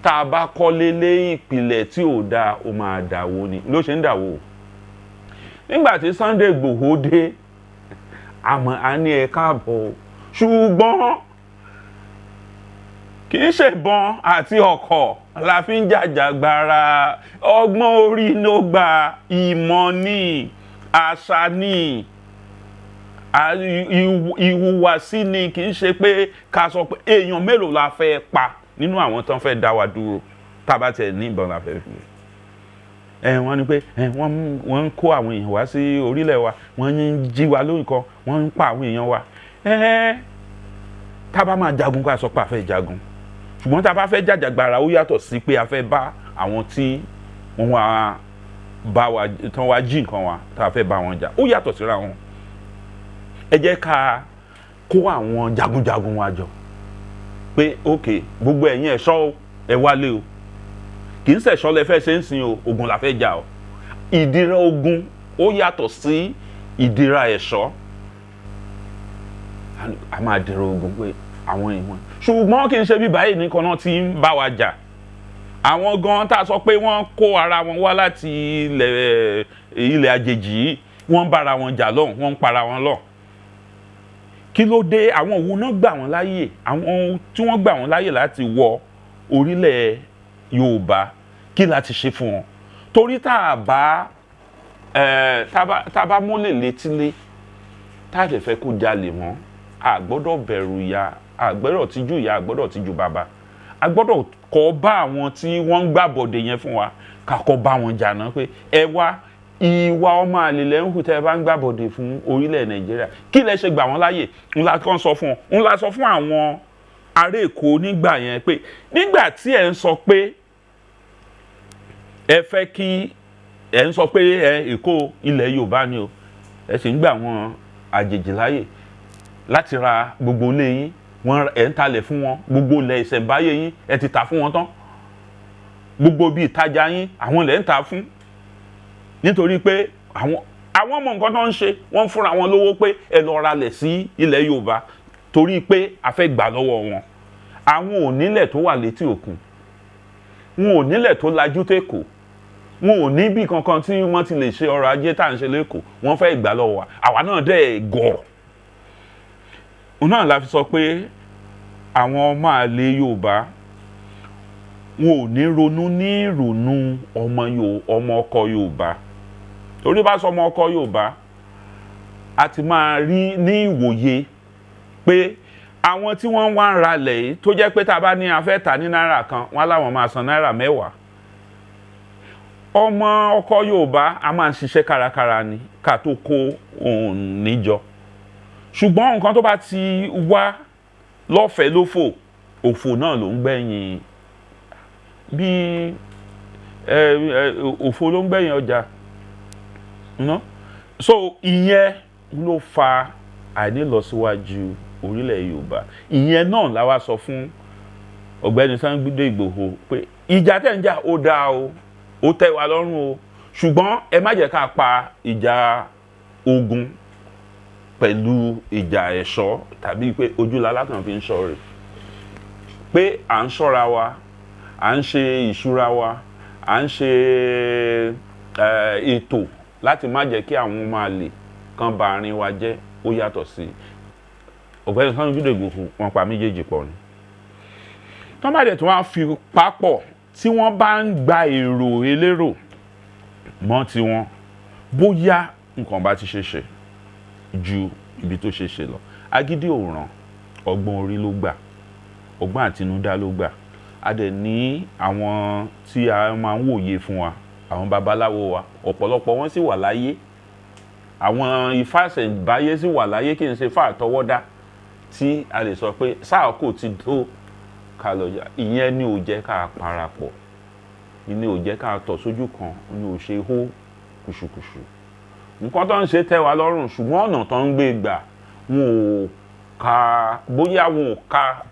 tá a bá kọ́lé lé ìpìlẹ̀ tí ò dáa ó máa dàwó ni ló ṣe ń dàwó. Nígbà tí Sunday Igboho dé àmọ́ a ní ẹ káàbọ̀, ṣùgbọ́n kì í ṣe ìbọn àti ọ̀kọ̀ la fi ń jàjàgbara. Ọgbọ́n orí ló gba, ìmọ̀ ni, àṣà ni, ìhùwàsí ni, kì í ṣe pé ká sọ pé èèyàn mélòó la fẹ́ pa nínú àwọn tán fẹ́ dá wa dúró tá bá tẹ̀ ní ìbọn la fẹ́ fi. Wọ́n ní pé wọ́n ń kó àwọn èèyàn wá sí orílẹ̀ wa, wọ́n ń jí wa lórúkọ, wọ́n ń pa àwọn èèyàn wa. Tá bá máa jagun ká sọ pé a fẹ́ jagun, ṣùgbọ́n tá bá fẹ́ jàjàgbara ó yàtọ̀ sí pé a fẹ́ bá àwọn tí wọ́n wá bá wa tán wá jí nǹkan wa tá a fẹ́ bá wọn jà, ó yàtọ̀ síra wọn. Ẹ jẹ́ ká kó àwọn jagunjagun wa jọ pé ok gbogbo ẹ̀yin ẹ̀ṣọ́ ẹ wálé o, kì í ṣẹ̀ṣọ́ lẹ fẹ́ ṣe ń sin o, ogun la fẹ́ jà o. Ìdíra ogun ó yàtọ̀ sí ìdíra ẹ̀ṣọ́. A máa dìra ogun pé àwọn èèyàn, ṣùgbọ́n kì í ṣe bí báyìí nìkan náà ti ń bá wa jà. Àwọn gan tá a sọ pé wọ́n kó ara wọn wá láti ilẹ̀ àjèjì yìí, wọ́n ń bára wọn jà lọ́hùn, wọ́n ń para wọn lọ́hùn. Kí ló dé? Àwọn òun náà gbà wọ́n láyè, àwọn tí wọ́n gbà wọ́n láyè láti wọ orílẹ̀ Yorùbá kí láti ṣe fún wọn? Torí tá a bá mọ́lẹ̀ létílé tá a dẹ̀ fẹ́ kó jalè mọ́, a gbọ́dọ̀ bẹ̀rù ìyà, a gbọ́dọ̀ tijú ìyá, a gbọ́dọ̀ tijú bàbá. A gbọ́dọ̀ kọ́ bá àwọn tí wọ́n ń gbàbọ̀dé yẹn fún wa ká kọ́ bá wọn jà náà pé ẹ wá ìwà ọmọ àlè lẹ́hùn tẹ́ ẹ bá ń gbàbọ̀dé fún orílẹ̀ Nàìjíríà, kí lẹ ṣe gbà wọ́n láyè? Ńlá kan sọ fún wọn, ńlá sọ fún àwọn ará Èkó nígbà yẹn pé nígbà tí ẹ ń sọ pé ẹ fẹ́ kí ẹ ń sọ pé Èkó ilẹ̀ Yorùbá ni o, ẹ sì ń gbà wọn àjèjì láyè láti ra gbogbo ilé yín, ẹ̀ ń talẹ̀ fún wọn, gbogbo ilẹ̀ ìṣẹ̀ǹbáyé yín ẹ ti tà fún wọn tán, gbogbo bíi ìtajà yín àwọn lẹ̀ ń tà fún, nítorí pé àwọn ọmọ nǹkan tó ń ṣe, wọ́n fúnra wọn lówó pé ẹ lọ ralẹ̀ sí ilẹ̀ Yorùbá torí pé a fẹ́ gbà lọ́wọ́ wọn. Àwọn ò nílẹ̀ tó wà létí òkun, wọn ò nílẹ̀ tó lajú tẹ́kọ̀ọ́, wọn ò ní bí kankan tí wọ́n ti lè ṣe ọrọ̀ ajé tá à ń ṣe lẹ́kọ̀ọ́, wọ́n fẹ́ gbà lọ́wọ́ wa. Àwa náà dẹ̀ gọ̀. Òun náà la fi sọ pé àwọn ọmọ àlè Yorùbá wọn ò ní ronú ní ìrònú ọmọ ọkọ Yorùbá. Torí bá sọ ọmọ ọkọ Yorùbá, a ti máa rí ní ìwòye pé àwọn tí wọ́n wá ń ralẹ̀ yìí tó jẹ́ pé tá a bá ní a fẹ́ tà ní náírà kan, wọ́n láwọn máa san náírà 10. Ọmọ ọkọ Yorùbá a máa ń ṣiṣẹ́ kárakára ni ká tó kó òun níjọ. Ṣùgbọ́n nǹkan tó bá ti wá lọ́fẹ̀ẹ́ lófò òfò náà ló ń gbẹ̀yìn bí òfò ló ń gbẹ̀yìn ọjà so ìyẹn ló fa àìnílọsíwájú orílẹ̀ Yorùbá. ìyẹn náà la wá sọ fún ọ̀gbẹ́ni Sunday Igboho pé ìjà tẹ̀ ń jà ó dáa o ó tẹ́ wa lọ́rùn o ṣùgbọ́n ẹ má jẹ́ ká pa ìjà ogun pẹ̀lú ìjà ẹ̀ṣọ́ tàbí pé ojúlala kan fi ń ṣọ́re pé à ń ṣọ́ra wa à ń ṣe ìṣúra wa à ń ṣe ètò láti má jẹ́ kí àwọn máa lè kan ba àárín wa jẹ́ ó yàtọ̀ sí ọ̀gbẹ́ni Sunday Igboho wọn pa méjèèjì pọ̀ ni. tọ́ bá dẹ̀ tí wọ́n á fi papọ̀ tí wọ́n bá ń gba èrò elérò mọ́ tiwọn bóyá nǹkan bá ti ṣe ṣe ju ibi tó ṣe ṣe lọ. agídí òràn ọgbọ́n orí ló gbà ọgbọ́n àtinúdá ló gbà. a dẹ̀ ní àwọn tí a máa ń wòye fún wa àwọn babaláwo wa ọ̀pọ̀lọpọ̀ wọn sì wà láyé àwọn ìfàsẹ̀báyé sì wà láyé kì í ṣe fà àtọwọ́dá tí a lè sọ pé sáà kò ti tó ká lọ jà. ìyẹn ni ò jẹ́ ká parapọ̀ ìyẹn ni ò jẹ́ ká tọ̀ sójú kan ni ò ṣe hó kùṣùkùṣù. nǹkan tó ń ṣe tẹ́ wa lọ́rùn ṣùgbọ́n ọ̀nà tó ń gbé gbà wọn ò ka bóyá wọn ò ka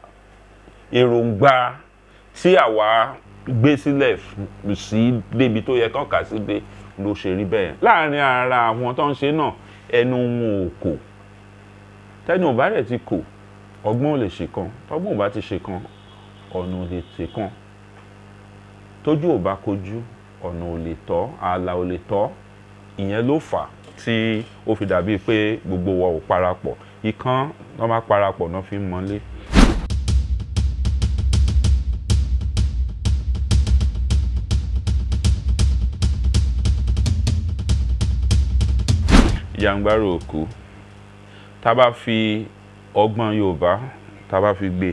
èròǹgbà tí àwa gbé sílẹ̀ sí débi tó yẹ kán kà sí dé ló ṣe rí bẹ́ẹ̀. láàrin ara àwọn tó ń ṣe náà ẹnu wọn ò kò tẹ́ni ò bá rẹ̀ ti kò ọgbọ́n ò lè ṣe kan tọ́gbọ́n ò bá ti ṣe kan ọ̀nà ò lè ṣe kan tójú ò bá kojú ọ̀nà ò lè tọ́ ààlà ò lè tọ́. ìyẹn ló fà á tí ó fi dàbí pé gbogbo wa ò parapọ̀ ìkan wọ́n bá parapọ̀ náà fi ń mọ́lé. Yàǹgbárò òkú tá bá fi ọgbọ́n Yorùbá tá bá fi gbé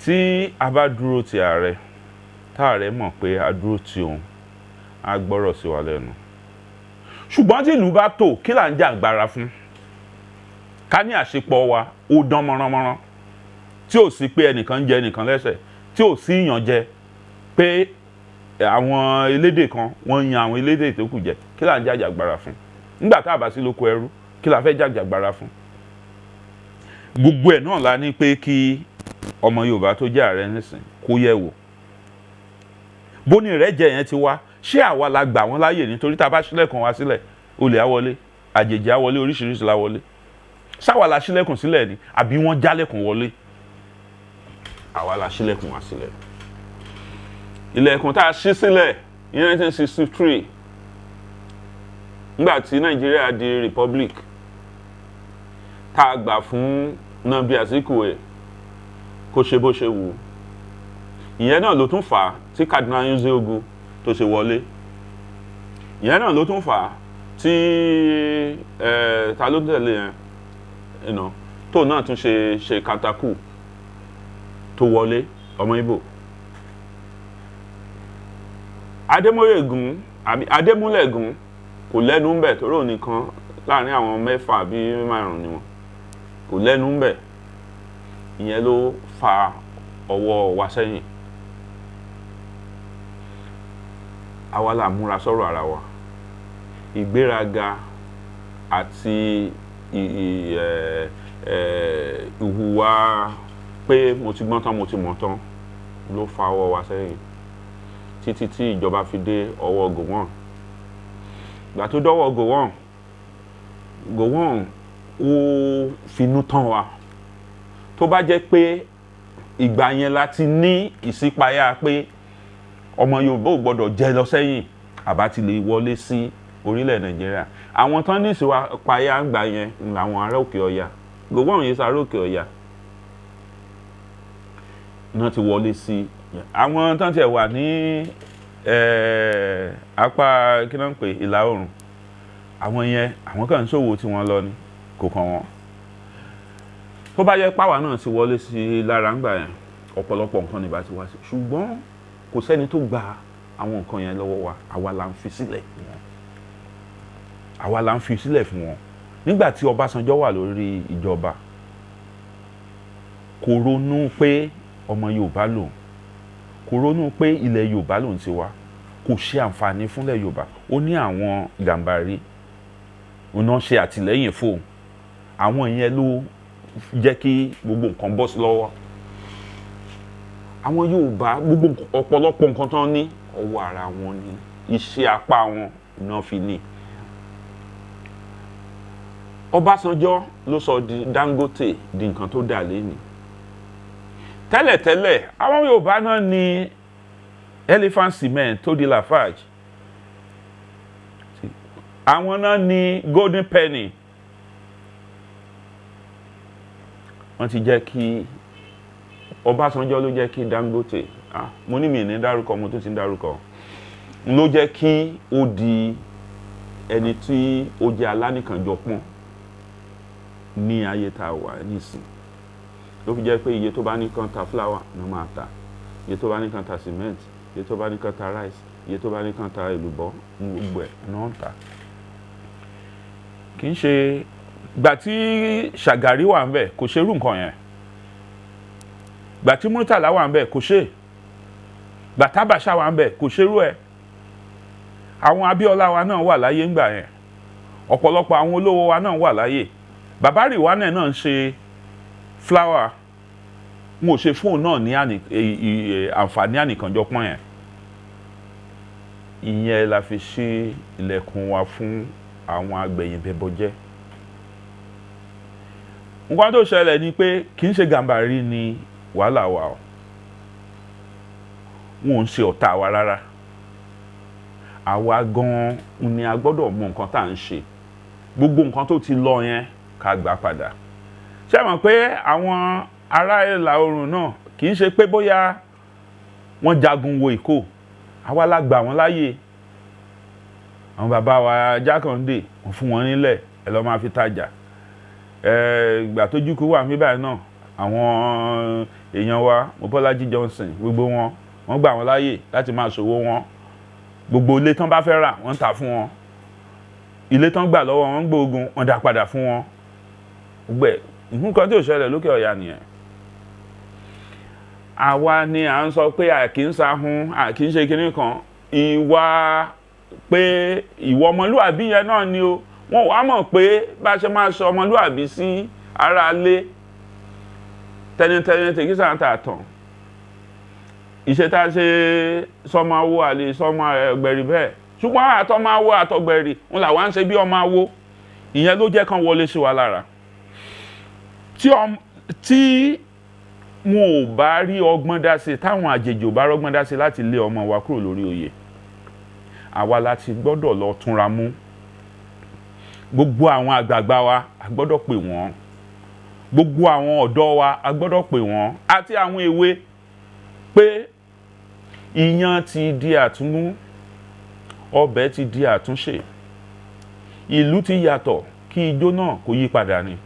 tí a bá dúró ti ààrẹ táàrẹ mọ̀ pé a dúró ti òun á gbọ́rọ̀ sí wa lẹ́nu. ṣùgbọ́n tí ìlú bá tò kí là ń jà gbára fún ká ní àṣepọ̀ wa ó dán mọ́ránmọ́rán tí ò sí pé ẹnìkan ń jẹ ẹnìkan lẹ́sẹ̀ tí ò sí ìyànjẹ pé àwọn elédè kan wọ́n yan àwọn elédè tó kù jẹ kí là ń jà gbára fún nígbà tá a bá sí lóko ẹrú kí la fẹ́ jà gbára fún. gbogbo ẹ̀ náà la ní pé kí ọmọ Yorùbá tó jẹ́ ààrẹ nísìn kó yẹ̀ wò bóni rẹ̀ jẹ́ yẹn ti wá ṣé àwa la gbà wọ́n láàyè nítorí tá a bá ṣílẹ̀kùn wá sílẹ̀ olè á wọlé àjèjì á wọlé oríṣiríṣi la wọlé ṣáwa la ṣílẹ̀kùn sílẹ̀ ni àbí wọ́n jálẹ̀kùn wọlé. àwa la ṣílẹ̀kùn wá sílẹ̀. ilẹ̀kùn tá a ṣí sílẹ̀ ní 1963 nígbà tí Nàìjíríà di republic tá a gbà fún Nnamdi Azikiwe kó ṣe bó ṣe wù ìyẹn náà ló tún fà á tí Kaduna Nzeogwu tó ṣe wọlé ìyẹn náà ló tún fà á tí ta ló tẹ̀lé yẹn tó náà tún ṣe Kataku tó wọlé ọmọ Ìgbò Adémúlẹ̀gùn kò lẹ́nu ń bẹ̀ torí òun nìkan láàrin àwọn 6 àbí 5 ni wọn kò lẹ́nu ń bẹ̀ ìyẹn ló fa ọwọ́ wa sẹ́yìn. àwa la múra sọ̀rọ̀ ara wa ìgbéraga àti ìhùwà pé mo ti gbọ́n tán mo ti mọ̀ tán ló fa ọwọ́ wa sẹ́yìn títí tí ìjọba fi dé ọwọ́ Gowon. ìgbà tó dọ́wọ́ Gowon ó finú tán wa tó bá jẹ́ pé ìgbà yẹn láti ní ìṣípayá pé ọmọ Yorùbá ò gbọ́dọ̀ jẹ lọ sẹ́yìn àbá ti lè wọlé sí orílẹ̀ Nàìjíríà. àwọn tán ní ìṣípayá ń gbà yẹn làwọn ará òkè ọya Gowon yìí sáré òkè ọya náà ti wọlé sí àwọn tán tiẹ̀ wà ní apá kí náà ń pè ìlà oòrùn àwọn yẹn àwọn kan ń ṣòwò tí wọ́n lọ ní kò kàn wọ́n. tó bá yẹ páwà náà ti wọlé sí lára ńgbà yẹn ọ̀pọ̀lọpọ̀ nǹkan níbà ti wá sí ṣùgbọ́n kò sẹ́ni tó gba àwọn nǹkan yẹn lọ́wọ́ wa àwa la ń fi sílẹ̀ fún wọn àwa la ń fi sílẹ̀ fún wọn nígbà tí Ọbásanjọ́ wà lórí ìjọba kò ronú pé ọmọ Yorùbá lòun, kò ronú pé ilẹ̀ Yorùbá lòun ti wá, kò ṣe àǹfààní fúnlẹ̀ Yorùbá. Ó ní àwọn Gàmbàrí ọ̀nà ṣe àtìlẹ́yìn fóun, àwọn ìyẹn ló jẹ́ kí gbogbo nǹkan bọ́ sí lọ́wọ́. Àwọn Yorùbá gbogbo ọ̀pọ̀lọpọ̀ nǹkan tán ní ọwọ́ ara wọn ni, iṣẹ́ apá wọn náà fi ní. Ọbásanjọ́ ló sọ di Dangote di nǹkan tó dà lẹ́ni. Tẹ́lẹ̀tẹ́lẹ̀ àwọn Yorùbá náà ní Elephant Cement tó di Lafarge, àwọn náà ní Golden Penny. Wọ́n ti jẹ́ kí Ọbásanjọ́ ló jẹ́ kí Dangote, mo ní mi ní dárúkọ, mo tún ti ń dárúkọ, ló jẹ́ kí ó di ẹni tí ó jẹ́ alánìkànjọpọ́n ní ayé tá a wà nísìn. Ló fi jẹ́ pé iye tó bá ní kan ta flour ló máa ta, iye tó bá ní kan ta cement, iye tó bá ní kan ta rice, iye tó bá ní kan ta èlùbọ́, gbogbo ẹ̀ náà ń ta. Kì í ṣe gbà tí Ṣàgàrí wà ń bẹ̀ kò ṣerú nǹkan yẹn, gbà tí Murtala wà ń bẹ̀ kò ṣe, gbà t'Abacha wà ń bẹ̀ kò ṣerú ẹ̀. Àwọn Abíọ́lá wa náà wà láyé ńgbà yẹn, ọ̀pọ̀lọpọ̀ àwọn olówó wa náà wà láyé. Bàbá Rìwánẹ̀ náà ń ṣe flour, wọn ò ṣe fóun náà ní àǹfààní ànìkànjọpọ́n yẹn. Ìyẹn la fi ṣí ilẹ̀kùn wa fún àwọn agbẹ̀yìnbẹ̀bọjẹ́. Nǹkan tó ṣẹlẹ̀ ni pé kì í ṣe Gàmbàrí ni wàhálà wa o, wọn ò ń ṣe ọ̀tá wa rárá. Àwa gan-an ni a gbọ́dọ̀ mọ nǹkan tá à ń ṣe, gbogbo nǹkan tó ti lọ yẹn ká gbà padà. Ṣé mọ̀ pé àwọn ará ìlà oòrùn náà kì í ṣe pé bóyá wọ́n jagun wo Èkó, àwa la gbà wọ́n láyè. Àwọn bàbá wa Jákàndé wọ́n fún wọn nílẹ̀, ẹ lọ máa fi tajà. Ìgbà tó jùkú wà mí báyìí náà, àwọn èèyàn wa Mobọ́lájí Johnson gbogbo wọn, wọ́n gbà wọ́n láyè láti máa ṣòwò wọn. Gbogbo ilé tán bá fẹ́ rà wọ́n tà fún wọn, ilé tán gbà lọ́wọ́ wọn gbóògùn wọ́n dá padà fún wọn. Gbẹ̀ nǹkan tí ò ṣẹlẹ̀ lókè ọ̀yà nìyẹn. Àwa ni à ń sọ pé àkì ń sahun, àkì ń ṣe kinní kan. Ìwà pé ìwọ ọmọlúàbí yẹn náà ni o, wọn wá mọ̀ pé bá ṣe máa sọ ọmọlúàbí sí ara lé tẹnitẹni tèkísà ń tà tán. Ìṣe tá a ṣe sọmọ awo àlè sọmọ ẹgbẹ̀rì bẹ́ẹ̀, ṣùgbọ́n àtọmọ awo àtọgbẹ̀rì wọn làwa ń ṣe bí ọmọ awo. Ìyẹn ló jẹ́ kán wọlé sí wa lára. Tí wọn ò bá rí ọgbọ́n dá sí, táwọn àjèjì ò bá rọ́gbọ́n dá sí láti lé ọmọ wa kúrò lórí oyè, àwa láti gbọ́dọ̀ lọ túnra mú. Gbogbo àwọn àgbààgbà wa a gbọ́dọ̀ pè wọ́n, gbogbo àwọn ọ̀dọ́ wa a gbọ́dọ̀ pè wọ́n, àti àwọn èwe, pé iyán ti di àtúnmú, ọbẹ̀ ti di àtúnṣe, ìlú ti yàtọ̀, kí ijó náà kó yí padà ni.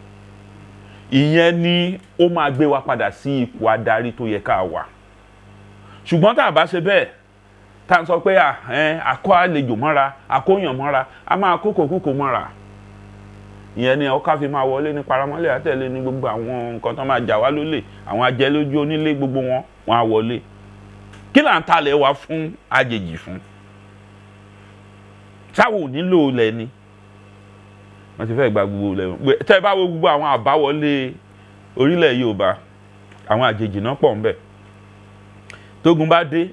Ìyẹn ni ó máa gbé wa padà sí ipò adarí tó yẹ ká wà. Ṣùgbọ́n tá a bá ṣe bẹ́ẹ̀, tá a sọ pé àkó àlejò mọ́ra, àkóyàn mọ́ra, a máa kókòkókò mọ́ra. Ìyẹn ni ọkà fi máa wọlé ní paramọ́lẹ̀ àtẹ̀lé ní gbogbo àwọn nǹkan tó máa jà wá lólè, àwọn ajẹlójú onílé gbogbo wọn á wọlé. Kí là ń talẹ̀ wá fún àjèjì fún? Sáwò nílò ilẹ̀ ni. Wọ́n ti fẹ́ gba gbogbo ilẹ̀. Tẹ́ bá wo gbogbo àwọn àbáwọlé orílẹ̀ Yorùbá, àwọn àjèjì náà pọ̀ ńbẹ̀. Tógun bá dé,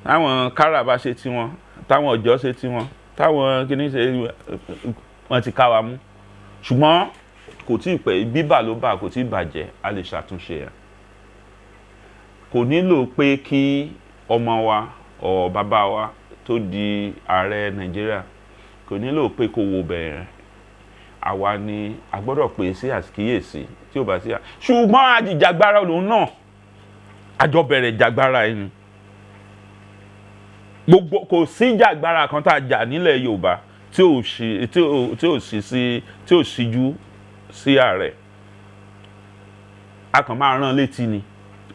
táwọn Kárà bá ṣe tiwọn, táwọn Ọ̀jọ́ ṣe tiwọn, táwọn kìíní ṣe, wọ́n ti ká wa mú. Ṣùgbọ́n kò tí ì pẹ́, bíbà ló bà, kò tí ì bàjẹ́, a lè ṣàtúnṣe ẹ̀. Kò nílò pé kí ọmọ wa ọ̀ bàbá wa tó di ààrẹ Nàìjíríà, kò nílò pé kó wo bẹ̀rẹ̀. Àwa ni a gbọ́dọ̀ pè sí àkíyèsí tí ó bá sí. Ṣùgbọ́n àjìjàgbara lòun náà, àjọ bẹ̀rẹ̀ jàgbara ẹni. Gbogbo kò sí jàgbara kan tá a jà nílẹ̀ Yorùbá tí ò síjú sí ààrẹ. A kàn máa rán létí ni,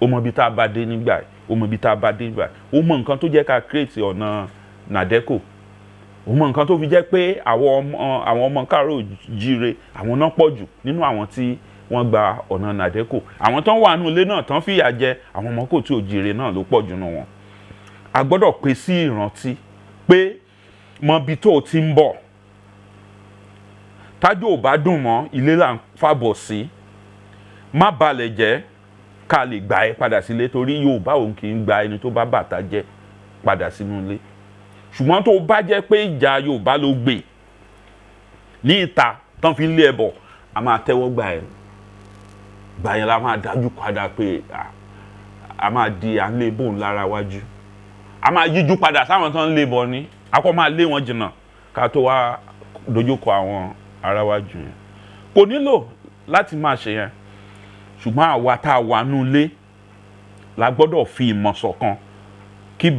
ó mọ ibi tá a bá dé nígbà yìí, ó mọ ibi tá a bá dé nígbà yìí, ó mọ nǹkan tó jẹ́ ká create ọ̀nà Nàdẹ́kò, ó mọ nǹkan tó fi jẹ́ pé àwọn ọmọ káàárọ̀ oòjíire àwọn náà pọ̀ jù nínú àwọn tí wọ́n gba ọ̀nà nàdẹ́kò. Àwọn tán wà nínú ilé náà tán fìyà jẹ àwọn ọmọ kóòtù òjìire náà ló pọ̀ jù nù wọn. A gbọ́dọ̀ pè sí ìrántí pé mọbi tó o ti ń bọ̀. Tájò ò bá dùn mọ́ ilé là ń fàbọ̀ sí. Má balẹ̀ jẹ́ ká lè gbà ẹ́ padà sílé torí Yorùbá òun kì í gba ẹni tó bá bàtà jẹ́ padà sínú ilé. Ṣùgbọ́n tó bá jẹ́ pé ìjà Yorùbá ló gbè ní ìta tán fi ń lé ẹ bọ̀, a máa tẹ́wọ́ gbà ẹ́. Gbà yẹn la máa dájú padà pé a máa di à ń lé bòun lára wájú. A máa yíjú padà sáwọn tán ń lé bọ̀ ni. A kọ́ máa lé wọn jìnnà ká tó wá dojúkọ àwọn ará wájú yẹn. Kò nílò láti máa ṣe yẹn. Ṣùgbọ́n àwa tá a wà nínú ilé la gbọ́dọ̀ fi ìmọ̀ ṣọ̀kan kí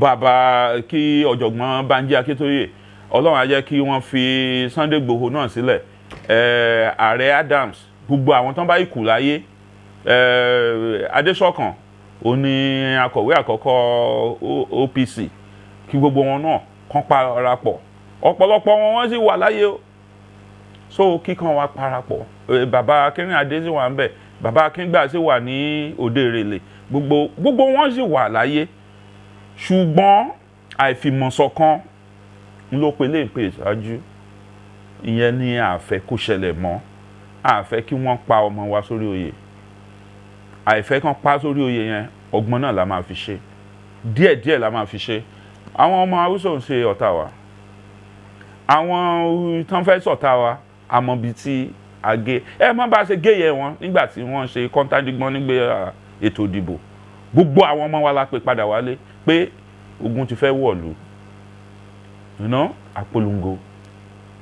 ọ̀jọ̀gbọ́n Banji Akintoye Ọlọ́run á jẹ́ kí wọ́n fi Sunday Igboho náà sílẹ̀, ààrẹ Adams, gbogbo àwọn tán bá ikú láyé, Adéṣọ̀kan òní akọ̀wé àkọ́kọ́ OPC, kí gbogbo wọn náà kán parapọ̀. Ọ̀pọ̀lọpọ̀ wọn sì wà láyé o, so kíkan wa parapọ̀. Bàbá Akínrìnádé sì wà ń bẹ̀, bàbá Akíngbà sì wà ní Òde Ìrèlè, gbogbo wọn sì wà láyé. Ṣùgbọ́n àìfìmọ̀ṣọ̀kan ló pe lè pè ṣáájú. Ìyẹn ni a fẹ́ kó ṣẹlẹ̀ mọ́. A fẹ́ kí wọ́n pa ọmọ wa sórí oyè. Àìfẹ́ kan pa sórí oyè yẹn ọgbọ́n náà la máa fi ṣe, díẹ̀díẹ̀ la máa fi ṣe. Àwọn ọmọ Haúsá ń ṣe ọ̀tá wa, àwọn tán fẹ́ ṣọ̀tá wa àmọ́ bíi tí a gé má bá ṣe gé yẹn wọn nígbà tí wọ́n ṣe kọ́ńtàdígbọ́n nígbà ètò ìdìbò. Gbogbo àwọn ọmọ wa la pè padà wálé pé ogun ti fẹ́ wọ̀lú, àpolongo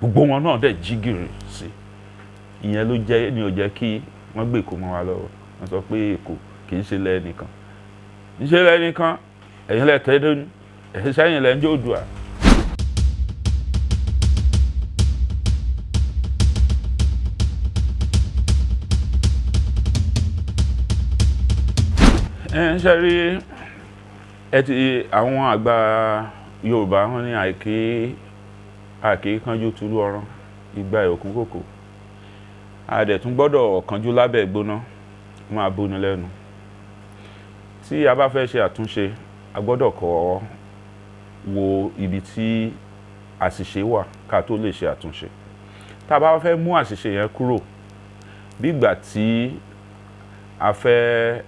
gbogbo wọn náà dẹ̀ jí gìrì sí. Ìyẹn ló jẹ́ ní ó jẹ́ kí wọ́n gbé Èkó mọ́ wa lọ́wọ́. Wọ́n sọ pé Èkó kì í ṣe lẹ́nìkan, kì í ṣe lẹ́nìkan, ẹ̀yin lẹ tẹ́dọ́nù, ẹ̀yin sẹ́yìn lẹ́ ń jó Oòduà. Ṣe rí àwọn àgbà Yorùbá wọn ní àìké kánjú túlú ọ̀ràn ìgbà ìòkú kòkò. A dẹ̀ tún gbọ́dọ̀ kánjú lábẹ́ gbóná máa bóni lẹ́nu. Tí a bá fẹ́ ṣe àtúnṣe, a gbọ́dọ̀ kọ́ wo ibi tí àṣìṣe wà ká tó lè ṣe àtúnṣe. Tá a bá fẹ́ mú àṣìṣe yẹn kúrò, bí ìgbà tí a fẹ́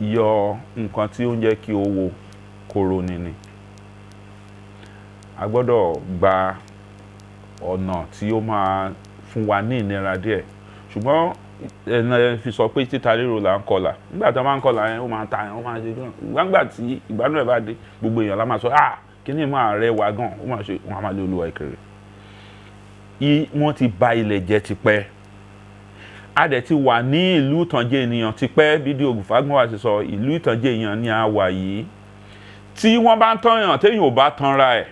yọ nǹkan tí ó ń jẹ́ kí owó kóró ni. A gbọ́dọ̀ gba ọ̀nà tí ó máa fún wa ní ìnira díẹ̀. Ṣùgbọ́n ẹ̀nà fi sọ pé títa ríro là ń kọlà. Nígbà tí wọ́n máa ń kọlà yẹn, ó máa ń ta yẹn, ó máa ń ṣe gan. Nígbà tí ìgbádùn ẹ̀ bá dé, gbogbo èèyàn la máa sọ, kí ni máa rẹwà gan, ó máa ṣe, wọ́n á máa lé Olúwa ìkéré. Wọ́n ti ba ilẹ̀ jẹ́ tipẹ́. A dẹ̀ ti wà ní ìlú ìtànjẹ ènìyàn tipẹ́, bí di Ògùnfágbọ́n wa ti sọ, ìlú ìtànjẹ èèyàn ni a wà yìí. Tí wọ́n bá ń tọ́yàn téèyàn ò bá tanra ẹ̀,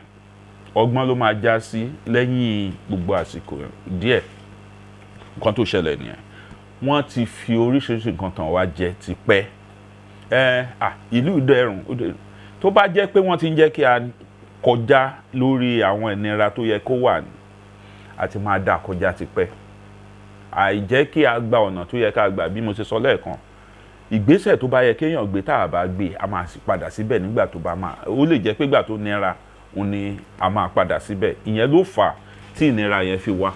ọgbọ́n ló máa já sí lẹ́yìn gbogbo àsìkò díẹ̀. Nǹkan tó ṣẹlẹ̀ nìyẹn. Wọ́n ti fi oríṣiríṣi nǹkan tàn wá jẹ tipẹ́. Ìlú ìdẹ̀rùn tó bá jẹ́ pé wọ́n ti ń jẹ́ kí a kọjá lórí àwọn ìnira tó yẹ kó wà ní, àti máa dà kọjá tipẹ́. Àìjẹ́ kí a gba ọ̀nà tó yẹ ká gbà, bí mo ṣe sọ lẹ́ẹ̀kan, ìgbésẹ̀ tó bá yẹ kéèyàn gbé tá a bá gbé, a máa padà síbẹ̀ nígbà tó bá máa, ó lè jẹ́ pé ìgbà tó nira òun ni a máa padà síbẹ̀. Ìyẹn ló fà á tí ìnira yẹn fi wá.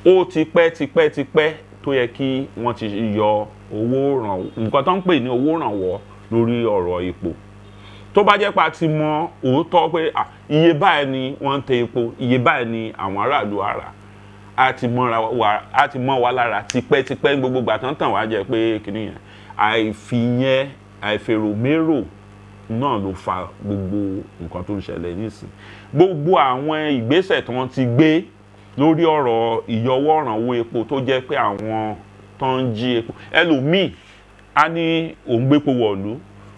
Ó ti pẹ́ tó yẹ kí wọ́n ti yọ owó nǹkan tó ń pè ní owó ìrànwọ́ lórí ọ̀rọ̀ epo. Tó bá jẹ́ pé a ti mọ òótọ́ pé iye báyìí ni wọ́n ń tẹ epo, iye báyìí ni àwọn aráàlú ara, a ti mọ́ wa lára tipẹ́ gbogbo ìgbà tán wá jẹ́ pé kìnìyàn. Àìfìyẹn àìfèròmérò náà ló fa gbogbo nǹkan tó ń ṣẹlẹ̀ nísìn. Gbogbo àwọn ìgbésẹ̀ tí wọ́n ti gbé lórí ọ̀rọ̀ ìyọwọ́ ìrànwọ́ epo tó jẹ́ pé àwọn tó ń jí epo, ẹlòmíì á ní òun gbépo wọ̀lú,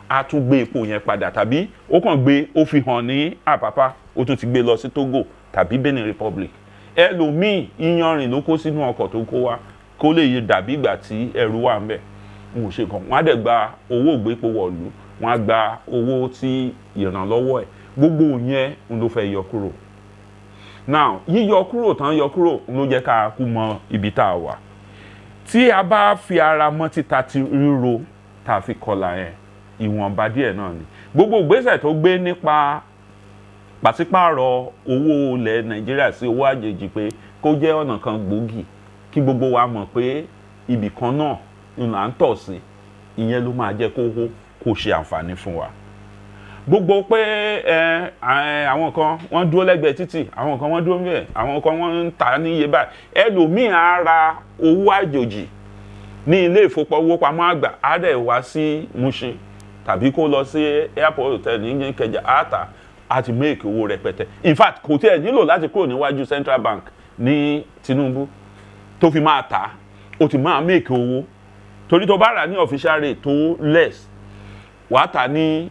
á tún gbé epo yẹn padà, tàbí ó kàn gbé ó fi hàn ní Àpápá, ó tún ti gbé lọ sí Togo tàbí Benin Republic. Ẹlòmíì iyanrìn ló kó sínú ọkọ̀ tó kó wá kó lè yẹ dàbí ìgbà tí ẹrù wà ń bẹ̀. Mo ṣe kàn, wọ́n á dẹ̀ gba owó ìgbépo wọ̀lú, wọ́n á gba owó tí ìrànlọ́wọ́ ẹ̀, gbogbo yẹn ló fẹ́ yọ kúrò. Now yíyọ kúrò tán yọ kúrò ló jẹ́ ká kú mọ ibi tá a wà. tí a bá fi ara mọ́ títa ti ríro tá a fi kọlà yẹn ìwọ̀nba díẹ̀ náà ni gbogbo ìgbésẹ̀ tó gbé nípa pàṣípààrọ̀ owó ilẹ̀ Nàìjíríà sí owó àjèjì pé kó jẹ́ ọ̀nà kan gbòógì kí gbogbo wa mọ̀ pé ibì kan náà ni là ń tọ̀ sí ìyẹn ló máa jẹ́ kó ṣe àǹfààní fún wa. Gbogbo pé àwọn kan wọ́n dúró lẹ́gbẹ̀ẹ́ títì àwọn kan wọ́n dúró níbẹ̀ àwọn kan wọ́n ń ta níye báyìí ẹlòmíì á ra owó àjòjì ní ilé ìfowópamọ́ àgbà á dẹ̀ wá sí Mushin tàbí kó lọ sí airport hotel ní Ìkẹjà àtà àti make owó rẹpẹtẹ in fact kò tí ẹ nílò láti kúrò níwájú Central Bank ní Tinubu tó fi máa tà ó ti máa make owó torí tó bá rà ní official rate tó less wàá tà ní